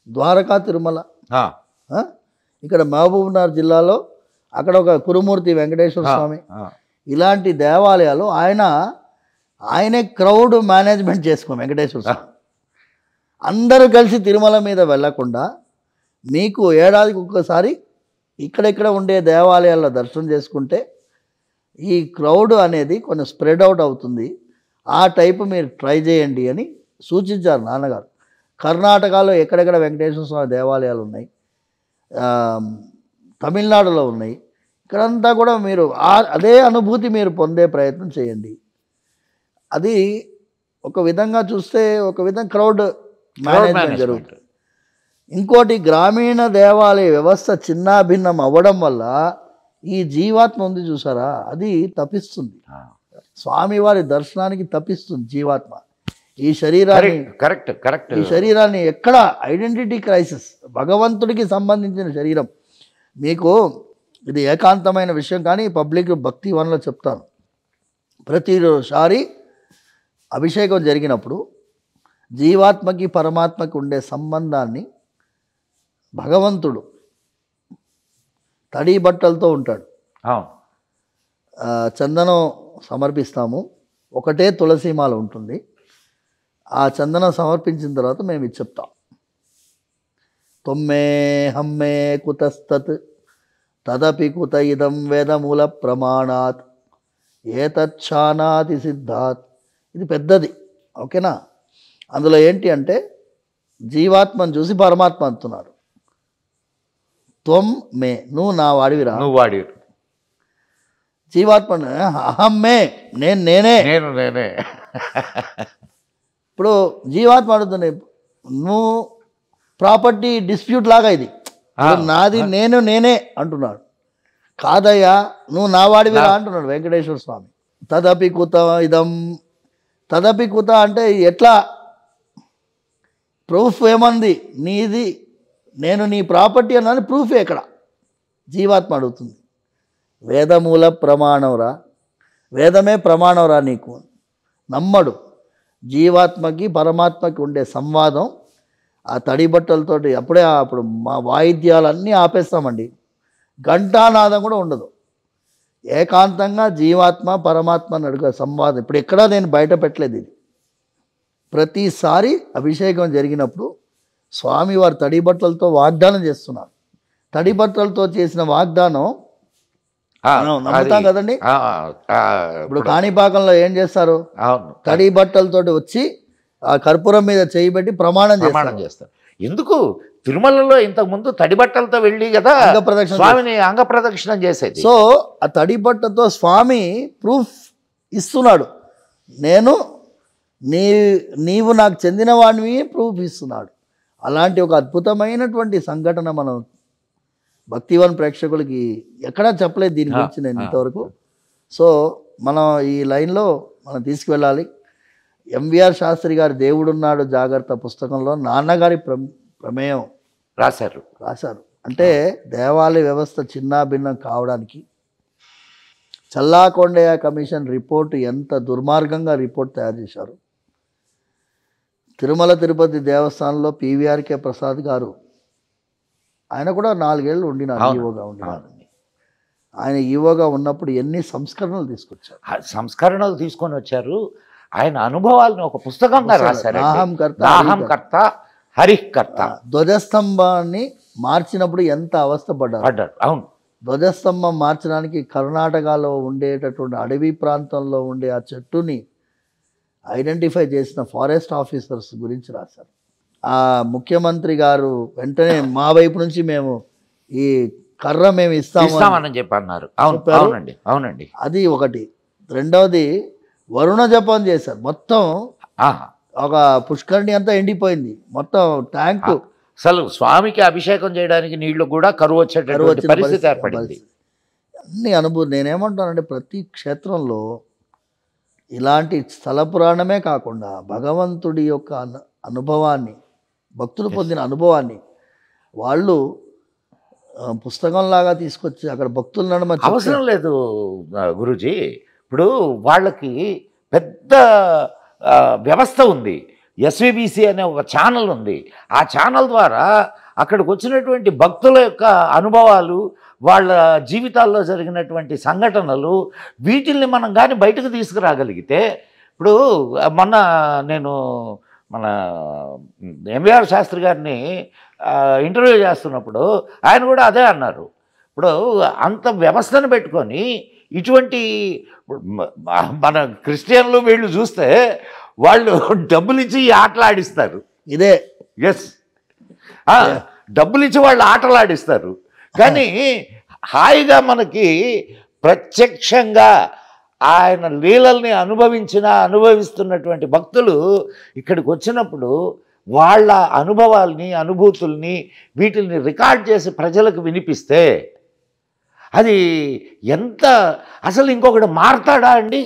ద్వారకా తిరుమల. ఇక్కడ మహబూబ్నగర్ జిల్లాలో అక్కడ ఒక కురుమూర్తి వెంకటేశ్వర స్వామి. ఇలాంటి దేవాలయాలు ఆయనే క్రౌడ్ మేనేజ్మెంట్ చేసుకో వెంకటేశ్వర స్వామి. అందరూ కలిసి తిరుమల మీద వెళ్ళకుండా మీకు ఏడాదికి ఒక్కసారి ఇక్కడెక్కడ ఉండే దేవాలయాల్లో దర్శనం చేసుకుంటే ఈ క్రౌడ్ అనేది కొంచెం స్ప్రెడ్ అవుట్ అవుతుంది, ఆ టైపు మీరు ట్రై చేయండి అని సూచించారు నాన్నగారు. కర్ణాటకలో ఎక్కడెక్కడ వెంకటేశ్వర స్వామి దేవాలయాలు ఉన్నాయి, తమిళనాడులో ఉన్నాయి, ఇక్కడంతా కూడా మీరు అదే అనుభూతి మీరు పొందే ప్రయత్నం చేయండి. అది ఒక విధంగా చూస్తే ఒక విధంగా క్రౌడ్ మేనేజ్మెంట్ జరుగుతుంది. ఇంకోటి గ్రామీణ దేవాలయ వ్యవస్థ చిన్నాభిన్నం అవ్వడం వల్ల ఈ జీవాత్మ ఉంది చూసారా, అది తప్పిస్తుంది, స్వామివారి దర్శనానికి తప్పిస్తుంది జీవాత్మ. ఈ శరీరాన్ని ఈ శరీరాన్ని ఎక్కడ ఐడెంటిటీ క్రైసిస్, భగవంతుడికి సంబంధించిన శరీరం. మీకు ఇది ఏకాంతమైన విషయం కానీ పబ్లిక్ భక్తి వన్లో చెప్తాను. ప్రతిసారి అభిషేకం జరిగినప్పుడు జీవాత్మకి పరమాత్మకి ఉండే సంబంధాన్ని భగవంతుడు తడి బట్టలతో ఉంటాడు. చందనం సమర్పిస్తాము, ఒకటే తులసిమాల ఉంటుంది. ఆ చందనం సమర్పించిన తర్వాత మేము ఇది చెప్తాం, తొమ్మే హమ్మే కుతస్తత్ తదపి కుత ఇదం వేదమూల ప్రమాణాత్ ఏతచ్ఛానాతి సిద్ధాత్. ఇది పెద్దది, ఓకేనా. అందులో ఏంటి అంటే జీవాత్మను చూసి పరమాత్మ అంటున్నాడు, త్వం మే, నువ్వు నా వాడివిరా, నువ్వు వాడివి. జీవాత్మ అహం మే, నేనే. ఇప్పుడు జీవాత్మ అడుగుతుంది, నువ్వు ప్రాపర్టీ డిస్ప్యూట్ లాగా ఇది, నాది నేనే అంటున్నాడు. కాదయ్యా నువ్వు నా వాడివిరా అంటున్నాడు వెంకటేశ్వర స్వామి. తదపి కుత ఇదం, తదపి కుత అంటే ఎట్లా, ప్రూఫ్ ఏమంది నీది, నేను నీ ప్రాపర్టీ అన్నది ప్రూఫ్ ఎక్కడ, జీవాత్మ అడుగుతుంది. వేదమూల ప్రమాణంరా, వేదమే ప్రమాణంరా నీకు. నమ్మడు. జీవాత్మకి పరమాత్మకి ఉండే సంవాదం ఆ తడి బట్టలతోటి అప్పుడు మా వాయిద్యాలన్నీ ఆపేస్తామండి, ఘంటానాదం కూడా ఉండదు. ఏకాంతంగా జీవాత్మ పరమాత్మని అడుగు సంవాదం. ఇప్పుడు ఎక్కడా నేను బయట పెట్టలేదు ఇది. ప్రతిసారి అభిషేకం జరిగినప్పుడు స్వామివారు తడి బట్టలతో వాగ్దానం చేస్తున్నారు. తడి బట్టలతో చేసిన వాగ్దానం నమ్ముతాం కదండి. ఇప్పుడు కాణిపాకంలో ఏం చేస్తారు, తడి బట్టలతోటి వచ్చి ఆ కర్పూరం మీద చేయి పెట్టి ప్రమాణం చేస్తారు. ఎందుకు తిరుమలలో ఇంతకు ముందు తడి బట్టలతో వెళ్ళి కదా స్వామిని అంగప్రదక్షిణం చేసేది. సో ఆ తడి బట్టతో స్వామి ప్రూఫ్ ఇస్తున్నాడు, నీవు నాకు చెందిన వాడివి ప్రూఫ్ ఇస్తున్నాడు. అలాంటి ఒక అద్భుతమైనటువంటి సంఘటన మనం భక్తివన్ ప్రేక్షకులకి ఎక్కడా చెప్పలేదు దీని గురించి నేను ఇంతవరకు. సో మనం ఈ లైన్లో మనం తీసుకువెళ్ళాలి. ఎంవిఆర్ శాస్త్రి గారి దేవుడున్నాడు జాగ్రత్త పుస్తకంలో నాన్నగారి ప్రమేయం రాశారు. అంటే దేవాలయ వ్యవస్థ చిన్నాభిన్నం కావడానికి చల్లాకొండయ్య కమిషన్ రిపోర్టు ఎంత దుర్మార్గంగా రిపోర్ట్ తయారు చేశారు. తిరుమల తిరుపతి దేవస్థానంలో పివిఆర్కే ప్రసాద్ గారు, ఆయన కూడా 4 ఏళ్ళు ఉండినారు, ఈవోగా ఉండినారు. ఆయన ఈవోగా ఉన్నప్పుడు ఎన్ని సంస్కరణలు తీసుకొని వచ్చారు. ఆయన అనుభవాలను ఒక పుస్తకంగా రాశారు. నాహంకర్త హరికర్త. ధ్వజస్తంభాన్ని మార్చినప్పుడు ఎంత అవస్థ పడ్డారు. అవును, ధ్వజస్తంభం మార్చడానికి కర్ణాటకలో ఉండేటటువంటి అడవి ప్రాంతంలో ఉండే ఆ చెట్టుని ఐడెంటిఫై చేసిన ఫారెస్ట్ ఆఫీసర్స్ గురించి రాశారు. ఆ ముఖ్యమంత్రి గారు వెంటనే మా వైపు నుంచి మేము ఈ కర్ర మేము ఇస్తామని చెప్పి అన్నారు. అవునండి. అది ఒకటి. రెండవది వరుణ జపం చేశారు. మొత్తం ఒక పుష్కరిణి అంతా ఎండిపోయింది, మొత్తం ట్యాంకు. అసలు స్వామికి అభిషేకం చేయడానికి నీళ్లు కూడా కరువు వచ్చేటటువంటి పరిస్థితి ఏర్పడింది. అన్ని అనుభూతి. నేనేమంటానంటే ప్రతి క్షేత్రంలో ఇలాంటి స్థల పురాణమే కాకుండా భగవంతుడి యొక్క అనుభవాన్ని, భక్తులు పొందిన అనుభవాన్ని వాళ్ళు పుస్తకంలాగా తీసుకొచ్చి అక్కడ భక్తుల నడుమ అవసరం లేదు గురూజీ. ఇప్పుడు వాళ్ళకి పెద్ద వ్యవస్థ ఉంది, ఎస్విబిసి అనే ఒక ఛానల్ ఉంది. ఆ ఛానల్ ద్వారా అక్కడికి వచ్చినటువంటి భక్తుల యొక్క అనుభవాలు, వాళ్ళ జీవితాల్లో జరిగినటువంటి సంఘటనలు, వీటిల్ని మనం కానీ బయటకు తీసుకురాగలిగితే, ఇప్పుడు మొన్న నేను మన ఎంవీఆర్ శాస్త్రి గారిని ఇంటర్వ్యూ చేస్తున్నప్పుడు ఆయన కూడా అదే అన్నారు. ఇప్పుడు అంత వ్యవస్థను పెట్టుకొని ఇటువంటి మన క్రిస్టియన్లు వీళ్ళు చూస్తే వాళ్ళు డబ్బులు ఇచ్చి ఆటలు ఆడిస్తారు. ఇదే ఎస్, డబ్బులు ఇచ్చి వాళ్ళు ఆటలు ఆడిస్తారు. కానీ హాయిగా మనకి ప్రత్యక్షంగా ఆయన లీలల్ని అనుభవిస్తున్నటువంటి భక్తులు ఇక్కడికి వచ్చినప్పుడు వాళ్ళ అనుభవాల్ని, అనుభూతుల్ని, వీటిని రికార్డ్ చేసి ప్రజలకు వినిపిస్తే అది ఎంత, అసలు ఇంకొకటి మారతాడా అండి?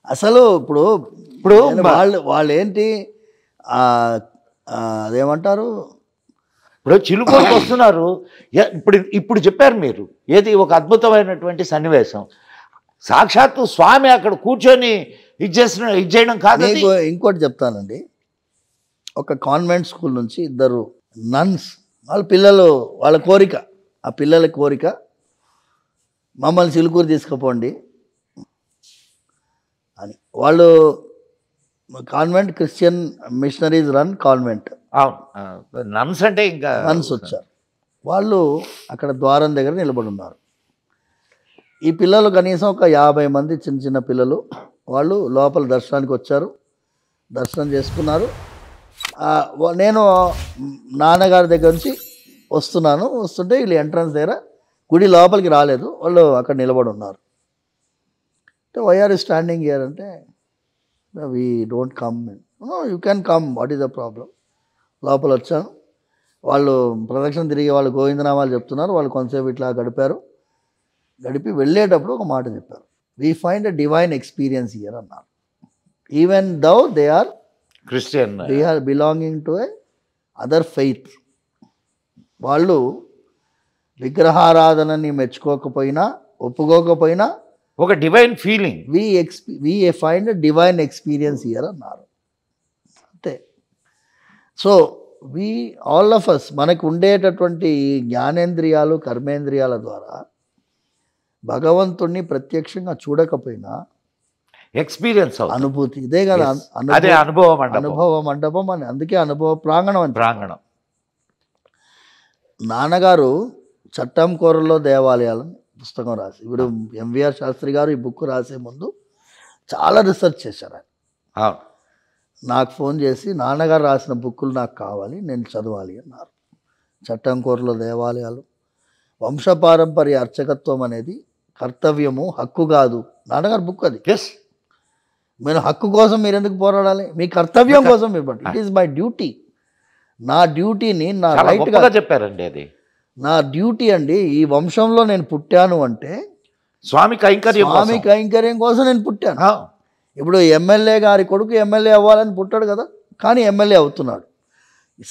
అసలు ఇప్పుడు వాళ్ళు ఏంటి అదేమంటారు, ఇప్పుడు చిలుకోకి వస్తున్నారు. ఇప్పుడు చెప్పారు మీరు, ఏది ఒక అద్భుతమైనటువంటి సన్నివేశం. సాక్షాత్తు స్వామి అక్కడ కూర్చొని ఇది చేయడం కాదు. ఇంకోటి చెప్తానండి. ఒక కాన్వెంట్ స్కూల్ నుంచి 2 నన్స్, వాళ్ళ పిల్లలు, వాళ్ళ కోరిక, ఆ పిల్లల కోరిక, మమ్మల్ని చిలుకూరు తీసుకుపోండి అని. వాళ్ళు convent, Christian machineries run convent. Nuns అంటే ఇంకా నన్స్ వచ్చారు. వాళ్ళు అక్కడ ద్వారం దగ్గర నిలబడి ఉన్నారు. ఈ పిల్లలు కనీసం ఒక 50 మంది చిన్న చిన్న పిల్లలు. వాళ్ళు లోపల దర్శనానికి వచ్చారు, దర్శనం చేసుకున్నారు. నేను నాన్నగారి దగ్గర నుంచి వస్తుంటే వీళ్ళు ఎంట్రన్స్ దగ్గర, గుడి లోపలికి రాలేదు, వాళ్ళు అక్కడ నిలబడి ఉన్నారు. అంటే why are you standing here అంటే, we don't come. No, you can come, what is the problem. లోపల వచ్చాను. వాళ్ళు ప్రదక్షిణ తిరిగి వాళ్ళు గోవిందనామాలు చెప్తున్నారు. వాళ్ళు కొంతసేపు ఇట్లా గడిపి వెళ్ళేటప్పుడు ఒక మాట చెప్పారు, we find a divine experience here అన్నారు. Even though they are Christian, they are belonging to a other faith. వాళ్ళు విగ్రహారాధనని మెచ్చుకోకపోయినా, ఒప్పుకోకపోయినా, ఒక divine feeling, we find divine experience here అన్నారు. అంతే. సో ఆల్ ఆఫ్ అస్, మనకు ఉండేటటువంటి జ్ఞానేంద్రియాలు, కర్మేంద్రియాల ద్వారా భగవంతుణ్ణి ప్రత్యక్షంగా చూడకపోయినా ఎక్స్పీరియన్స్ అనుభూతి ఇదే కదా. అనుభవ మండపం అని, అందుకే అనుభవ ప్రాంగణం అని. ప్రాంగణం. నాన్నగారు చట్టంకూరలో దేవాలయాలను పుస్తకం రాసి, ఇప్పుడు ఎంవీఆర్ శాస్త్రి గారు ఈ బుక్ రాసే ముందు చాలా రీసెర్చ్ చేశారు. నాకు ఫోన్ చేసి, నాన్నగారు రాసిన బుక్కులు నాకు కావాలి, నేను చదవాలి అన్నారు. చట్టంకూరలో దేవాలయాలు, వంశపారంపర్య అర్చకత్వం అనేది కర్తవ్యము, హక్కు కాదు. నాన్నగారు బుక్ అది. నేను హక్కు కోసం మీరు ఎందుకు పోరాడాలి, మీ కర్తవ్యం కోసం మీరు పట్టు. ఇట్ ఈస్ మై డ్యూటీ, నా డ్యూటీని, నా రైట్గా చెప్పారండి. అది నా డ్యూటీ అండి. ఈ వంశంలో నేను పుట్టాను అంటే స్వామి కైంకర్యం కోసం నేను పుట్టాను. ఇప్పుడు ఎమ్మెల్యే గారి కొడుకు ఎమ్మెల్యే అవ్వాలని పుట్టాడు కదా, కానీ ఎమ్మెల్యే అవుతున్నాడు.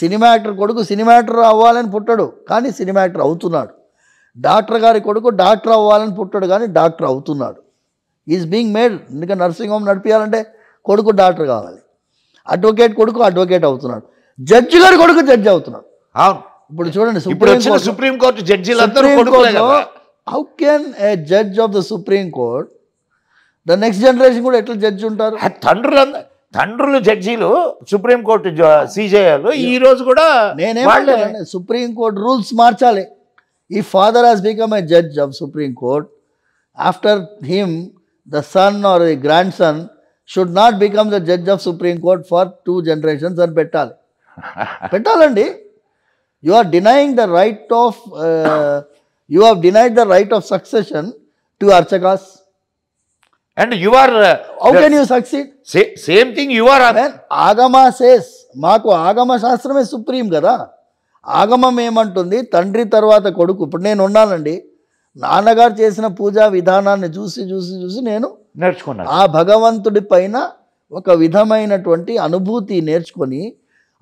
సినిమా యాక్టర్ కొడుకు సినిమా యాక్టర్ అవ్వాలని పుట్టాడు, కానీ సినిమా యాక్టర్ అవుతున్నాడు. డాక్టర్ గారి కొడుకు డాక్టర్ అవ్వాలని పుట్టాడు, కానీ డాక్టర్ అవుతున్నాడు. Is being made. ఎందుకంటే నర్సింగ్ హోమ్ నడిపించాలంటే కొడుకు డాక్టర్ కావాలి. అడ్వకేట్ కొడుకు అడ్వకేట్ అవుతున్నాడు. జడ్జి గారి కొడుకు జడ్జి అవుతున్నాడు. ఇప్పుడు చూడండి, సుప్రీంకోర్టు జడ్జిలు, how can a judge of the supreme court, the next generation కూడా ఎట్లా జడ్జి ఉంటారు? తండ్రులు జడ్జీలు, సుప్రీంకోర్టు సీజేలు. ఈ రోజు కూడా నేనేమంటానండి, సుప్రీంకోర్టు రూల్స్ మార్చాలి. ఈ father has become a judge of supreme court, after him the son or the grand son should not become the judge of supreme court for 2 generations అని పెట్టాలండి. You are denying the right of you have denied the right of succession to అర్చకాస్. And you are how can you succeed? Same thing you are. Agama says, మాకు ఆగమ శాస్త్రమే supreme కదా. ఆగమం ఏమంటుంది, తండ్రి తర్వాత కొడుకు. ఇప్పుడు నేను ఉన్నానండి, నాన్నగారు చేసిన పూజా విధానాన్ని చూసి నేను నేర్చుకున్నారు. ఆ భగవంతుడి పైన ఒక విధమైనటువంటి అనుభూతి నేర్చుకొని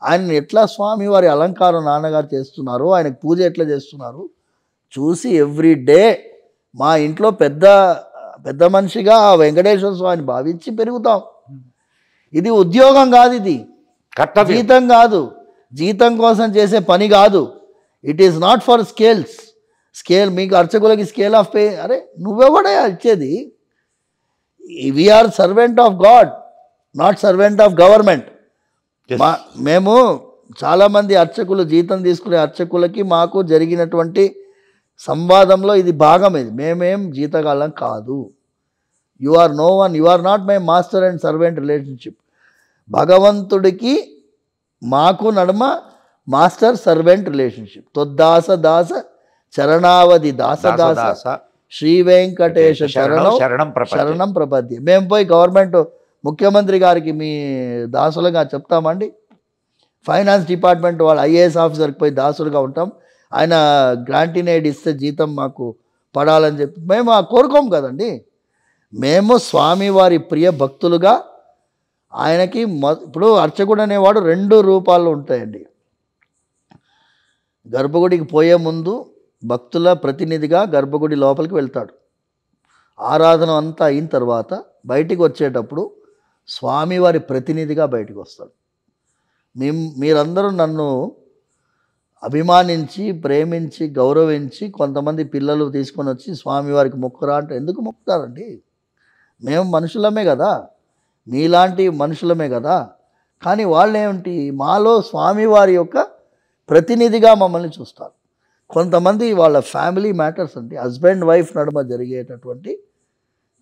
ఆయన ఎట్లా స్వామివారి అలంకారం నాన్నగారు చేస్తున్నారు, ఆయనకు పూజ ఎట్లా చేస్తున్నారు చూసి ఎవ్రీ డే మా ఇంట్లో పెద్ద పెద్ద మనిషిగా ఆ వెంకటేశ్వర స్వామిని భావించి పెరుగుతాం. ఇది ఉద్యోగం కాదు, ఇది జీతం కాదు, జీతం కోసం చేసే పని కాదు. It is not for scale మీకు అర్చకులకి స్కేల్ ఆఫ్ పే. అరే నువ్వెవడే ఇచ్చేది? We are servant of god, not servant of government. మేము చాలామంది అర్చకులు, జీతం తీసుకునే అర్చకులకి మాకు జరిగినటువంటి సంవాదంలో ఇది భాగం. ఇది మేమేం జీతగాళ్ళం కాదు. You are no one, you are not my master and servant relationship. భగవంతుడికి మాకు నడుమ మాస్టర్ సర్వెంట్ రిలేషన్షిప్. తొద్దాస దాస చరణావధి దాస దాస శ్రీ వెంకటేశ శరణం ప్రపద్య. మేము పోయి గవర్నమెంట్ ముఖ్యమంత్రి గారికి మీ దాసులుగా చెప్తామండి? ఫైనాన్స్ డిపార్ట్మెంట్ వాళ్ళు ఐఏఎస్ ఆఫీసర్కి పోయి దాసులుగా ఉంటాం, ఆయన గ్రాంటీన్ ఎయిడ్ ఇస్తే జీతం మాకు పడాలని చెప్పి మేము కోరుకోము కదండి. మేము స్వామివారి ప్రియ భక్తులుగా ఆయనకి ఇప్పుడు అర్చకుడు అనేవాడు 2 రూపాల్లో ఉంటాయండి. గర్భగుడికి పోయే ముందు భక్తుల ప్రతినిధిగా గర్భగుడి లోపలికి వెళ్తాడు. ఆరాధన అంతా అయిన తర్వాత బయటికి వచ్చేటప్పుడు స్వామివారి ప్రతినిధిగా బయటికి వస్తాడు. మీరందరూ నన్ను అభిమానించి ప్రేమించి గౌరవించి కొంతమంది పిల్లలు తీసుకొని వచ్చి స్వామివారికి మొక్కురా అంటే ఎందుకు మొక్కుతారండి? మేము మనుషులమే కదా, మీలాంటి మనుషులమే కదా. కానీ వాళ్ళు ఏమిటి, మాలో స్వామివారి యొక్క ప్రతినిధిగా మమ్మల్ని చూస్తారు. కొంతమంది వాళ్ళ ఫ్యామిలీ మ్యాటర్స్ అండి, హస్బెండ్ వైఫ్ నడుమ జరిగేటటువంటి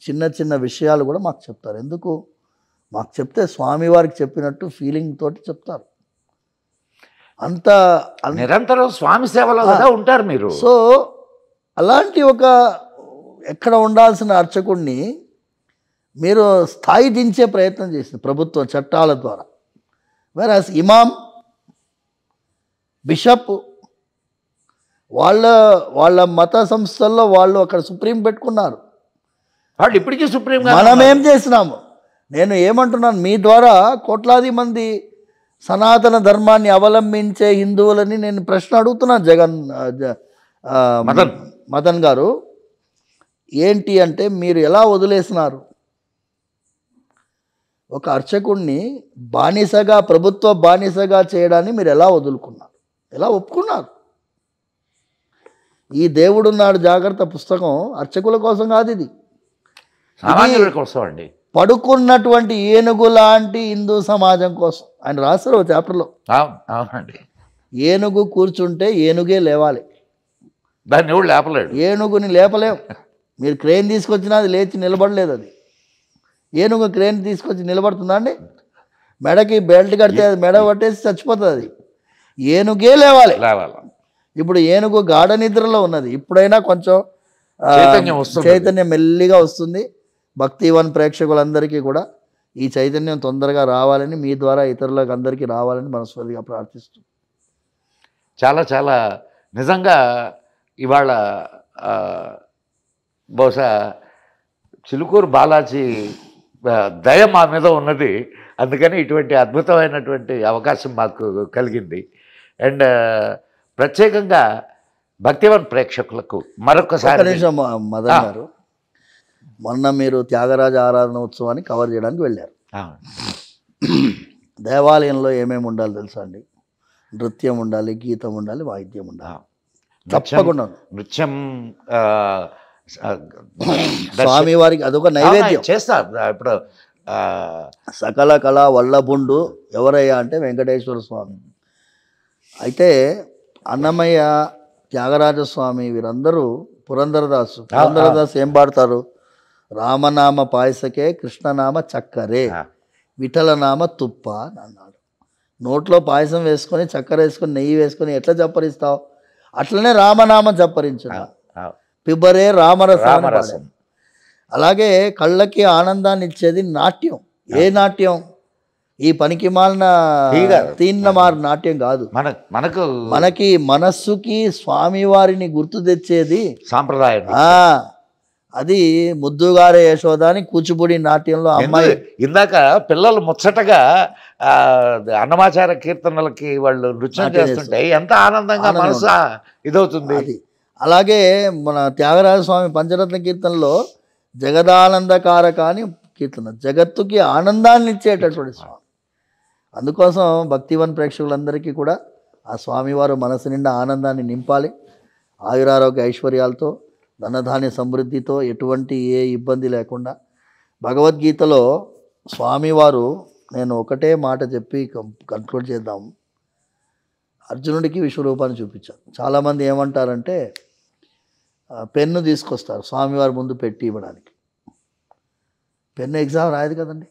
చిన్న చిన్న విషయాలు కూడా మాకు చెప్తారు. ఎందుకు మాకు చెప్తే స్వామివారికి చెప్పినట్టు ఫీలింగ్ తోటి చెప్తారు. అంత నిరంతరం స్వామి సేవలో ఉంటారు మీరు. సో అలాంటి ఒక ఎక్కడ ఉండాల్సిన అర్చకుడిని మీరు స్థాయి దించే ప్రయత్నం చేసింది ప్రభుత్వం చట్టాల ద్వారా. వేరాస్ ఇమాం, బిషప్ వాళ్ళ మత సంస్థల్లో వాళ్ళు అక్కడ సుప్రీం పెట్టుకున్నారు. వాళ్ళు ఇప్పటికీ సుప్రీం. మనం ఏం చేసినాము? నేను ఏమంటున్నాను, మీ ద్వారా కోట్లాది మంది సనాతన ధర్మాన్ని అవలంబించే హిందువులని నేను ప్రశ్న అడుగుతున్నాను. మదన్ గారు ఏంటి అంటే, మీరు ఎలా వదిలేసినారు? ఒక అర్చకుడిని బానిసగా, ప్రభుత్వ బానిసగా చేయడాన్ని మీరు ఎలా వదులుకున్నారు, ఎలా ఒప్పుకున్నారు? ఈ దేవుడున్నాడు జాగ్రత్త పుస్తకం అర్చకుల కోసం కాదు, ఇది సామాన్యుల కోసం అండి. పడుకున్నటువంటి ఏనుగు లాంటి హిందూ సమాజం కోసం ఆయన రాస్తారు ఒక చాప్టర్లో. అవునండి. ఏనుగు కూర్చుంటే ఏనుగే లేవాలి, దాన్ని ఎవడు లేపలేడు. ఏనుగుని లేపలేం. మీరు క్రేన్ తీసుకొచ్చినా అది లేచి నిలబడలేదు. అది ఏనుగు క్రేన్ తీసుకొచ్చి నిలబడుతుందా అండి? మెడకి బెల్ట్ కడితే అది మెడ పట్టేసి చచ్చిపోతుంది. అది ఏనుగే లేవాలి. ఇప్పుడు ఏనుగు గాఢ నిద్రలో ఉన్నది. ఇప్పుడైనా కొంచెం చైతన్యం మెల్లిగా వస్తుంది. భక్తివన్ ప్రేక్షకులందరికీ కూడా ఈ చైతన్యం తొందరగా రావాలని, మీ ద్వారా ఇతరులకు అందరికీ రావాలని మనస్ఫూర్తిగా ప్రార్థిస్తూ, చాలా చాలా నిజంగా ఇవాళ బహుశా చిలుకూరు బాలాజీ దయ మా మీద ఉన్నది. అందుకని ఇటువంటి అద్భుతమైనటువంటి అవకాశం మాకు కలిగింది. అండ్ ప్రత్యేకంగా భక్తివన్ ప్రేక్షకులకు మరొకసారి మదన్ గారు, మొన్న మీరు త్యాగరాజ ఆరాధన ఉత్సవాన్ని కవర్ చేయడానికి వెళ్ళారు. దేవాలయంలో ఏమేమి ఉండాలి తెలుసా అండి? నృత్యం ఉండాలి, గీతం ఉండాలి, వాయిద్యం ఉండాలి, తప్పకుండా. నృత్యం స్వామివారికి అదొక నైవేద్యం చేస్తారు. ఇప్పుడు సకల కళ వల్లభుండు ఎవరయ్యా అంటే వెంకటేశ్వర స్వామి. అయితే అన్నమయ్య, త్యాగరాజస్వామి వీరందరూ పురంధరదాస్ ఏం పాడతారు? రామనామ పాయసకే కృష్ణనామ చక్కరే విఠలనామ తుప్ప అని అన్నాడు. నోట్లో పాయసం వేసుకొని చక్కెర వేసుకొని నెయ్యి వేసుకొని ఎట్లా చప్పరిస్తావు? అట్లనే రామనామం చప్పరించు, పిబ్బరే రామరసం. అలాగే కళ్ళకి ఆనందాన్ని ఇచ్చేది నాట్యం. ఏ నాట్యం? ఈ పనికి మాలిన తీన్నమారు నాట్యం కాదు. మనకి మనస్సుకి స్వామివారిని గుర్తు తెచ్చేది సాంప్రదాయం. అది ముద్దుగారే యశోద అని కూచిపూడి నాట్యంలో అమ్మాయి. ఇందాక పిల్లలు ముచ్చటగా అన్నమాచార కీర్తనలకి వాళ్ళు నృత్యం చేస్తుంటే ఎంత ఆనందంగా మనసు ఇదవుతుంది. అది అలాగే మన త్యాగరాజ స్వామి పంచరత్న కీర్తనలో జగదానందకారక అని కీర్తన, జగత్తుకి ఆనందాన్ని ఇచ్చేటటువంటి స్వామి. అందుకోసం భక్తివన్ ప్రేక్షకులందరికీ కూడా ఆ స్వామివారు మనసు నిండా ఆనందాన్ని నింపాలి. ఆయురారోగ్య ఐశ్వర్యాలతో, ధనధాన్య సమృద్ధితో, ఎటువంటి ఏ ఇబ్బంది లేకుండా. భగవద్గీతలో స్వామివారు, నేను ఒకటే మాట చెప్పి కన్క్లూడ్ చేద్దాం, అర్జునుడికి విశ్వరూపాన్ని చూపించారు. చాలామంది ఏమంటారంటే పెన్ను తీసుకొస్తారు స్వామివారి ముందు పెట్టి ఇవ్వడానికి. పెన్ను ఎగ్జామ్ రాయదు కదండి,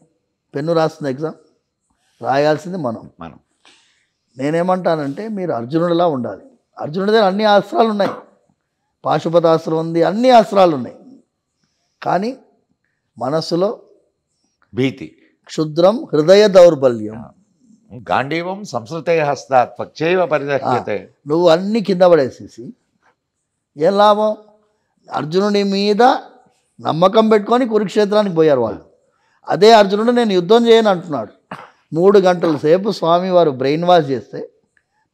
పెన్ను రాస్తుంది ఎగ్జామ్, రాయాల్సింది మనం. నేనేమంటానంటే మీరు అర్జునుడిలా ఉండాలి. అర్జునుడి దగ్గర అన్ని అస్త్రాలు ఉన్నాయి, పాశుపతాస్త్రం ఉంది, అన్ని అస్త్రాలు ఉన్నాయి. కానీ మనస్సులో భీతి, క్షుద్రం, హృదయ దౌర్బల్యం, గాంధీవం సంస్కృతే హస్తాత్ పక్షేవ పరిదర్శ్యతే. నువ్వు అన్ని కింద పడేసేసి ఏం లాభం? అర్జునుడి మీద నమ్మకం పెట్టుకొని కురుక్షేత్రానికి పోయారు వాళ్ళు. అదే అర్జునుడు నేను యుద్ధం చేయను అంటున్నాడు. 3 గంటల సేపు స్వామివారు బ్రెయిన్ వాష్ చేస్తే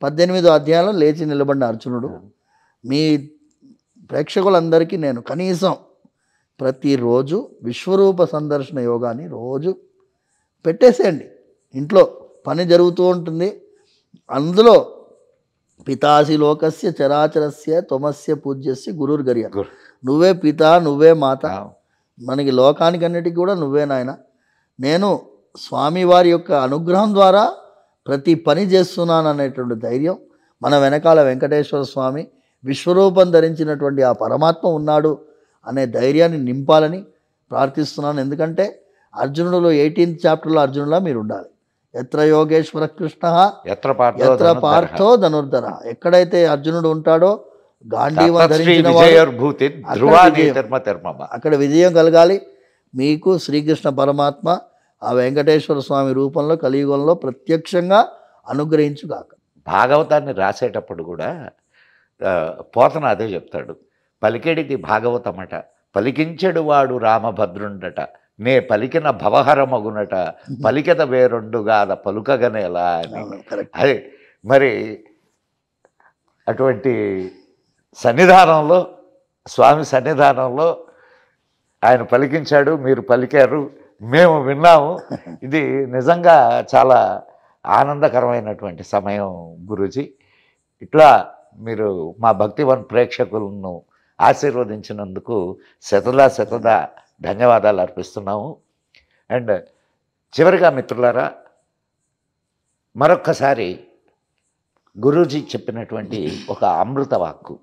18వ అధ్యాయంలో లేచి నిలబడిన అర్జునుడు. మీ ప్రేక్షకులందరికీ నేను కనీసం ప్రతిరోజు విశ్వరూప సందర్శన యోగాన్ని రోజు పెట్టేసేయండి. ఇంట్లో పని జరుగుతూ ఉంటుంది, అందులో పితాసి లోకస్య చరాచరస్య త్వమస్య పూజ్యస్య గురుర్గర్య. నువ్వే పిత, నువ్వే మాత, మనకి లోకానికి అన్నిటికీ కూడా నువ్వే నాయన. నేను స్వామివారి యొక్క అనుగ్రహం ద్వారా ప్రతి పని చేస్తున్నాను అనేటువంటి ధైర్యం, మన వెనకాల వెంకటేశ్వర స్వామి విశ్వరూపం ధరించినటువంటి ఆ పరమాత్మ ఉన్నాడు అనే ధైర్యాన్ని నింపాలని ప్రార్థిస్తున్నాను. ఎందుకంటే అర్జునుడిలో 18th చాప్టర్లో అర్జునులా మీరు ఉండాలి. ఎత్ర యోగేశ్వర కృష్ణ ఎత్ర పార్థో ధనుర్ధర. ఎక్కడైతే అర్జునుడు ఉంటాడో గాంధీవం ధరించిన అక్కడ విజయం కలగాలి. మీకు శ్రీకృష్ణ పరమాత్మ ఆ వెంకటేశ్వర స్వామి రూపంలో కలియుగంలో ప్రత్యక్షంగా అనుగ్రహించుగాక. భాగవతాన్ని రాసేటప్పుడు కూడా పోతన అదే చెప్తాడు, పలికెడిది భాగవతమట, పలికించెడు వాడు రామభద్రుండట, నే పలికిన భవహరమగునట, పలికెద వేరొండుగాద పలుకగనేలా అని. అదే మరి అటువంటి సన్నిధానంలో, స్వామి సన్నిధానంలో ఆయన పలికించాడు, మీరు పలికారు, మేము విన్నాము. ఇది నిజంగా చాలా ఆనందకరమైనటువంటి సమయం గురూజీ. ఇట్లా మీరు మా భక్తివన్ ప్రేక్షకులను ఆశీర్వదించినందుకు శతదా ధన్యవాదాలు అర్పిస్తున్నాము. అండ్ చివరిగా మిత్రులారా, మరొక్కసారి గురూజీ చెప్పినటువంటి ఒక అమృత వాక్కు,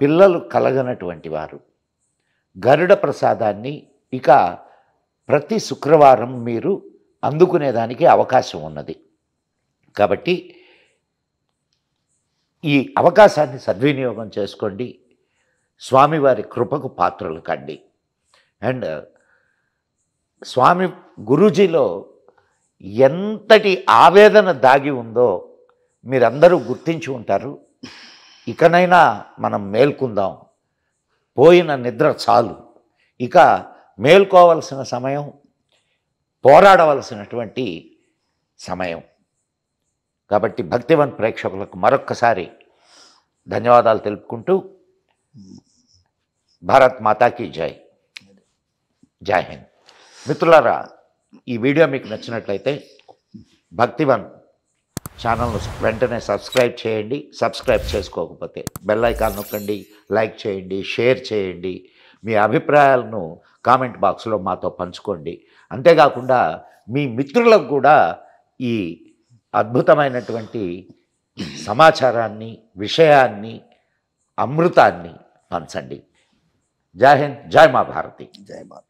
పిల్లలు కలగనటువంటి వారు గరుడ ప్రసాదాన్ని ఇక ప్రతి శుక్రవారం మీరు అందుకునేదానికి అవకాశం ఉన్నది. కాబట్టి ఈ అవకాశాన్ని సద్వినియోగం చేసుకోండి, స్వామివారి కృపకు పాత్రలు కండి. అండ్ స్వామి గురూజీలో ఎంతటి ఆవేదన దాగి ఉందో మీరందరూ గుర్తించి ఉంటారు. ఇకనైనా మనం మేల్కుందాం, పోయిన నిద్ర చాలు, ఇక మేల్కోవలసిన సమయం, పోరాడవలసినటువంటి సమయం. కాబట్టి భక్తివన్ ప్రేక్షకులకు మరొక్కసారి ధన్యవాదాలు తెలుపుకుంటూ భారత్ మాతాకి జై, జై హింద్. మిత్రులారా, ఈ వీడియో మీకు నచ్చినట్లయితే భక్తివన్ ఛానల్ను వెంటనే సబ్స్క్రైబ్ చేయండి. సబ్స్క్రైబ్ చేసుకోకపోతే బెల్ ఐకాన్ నొక్కండి, లైక్ చేయండి, షేర్ చేయండి. మీ అభిప్రాయాలను కామెంట్ బాక్స్లో మాతో పంచుకోండి. అంతేకాకుండా మీ మిత్రులకు కూడా ఈ అద్భుతమైనటువంటి సమాచారాన్ని, విషయాన్ని, అమృతాన్ని పంచండి. జై హింద్, జై మా భారతి, జై మాత.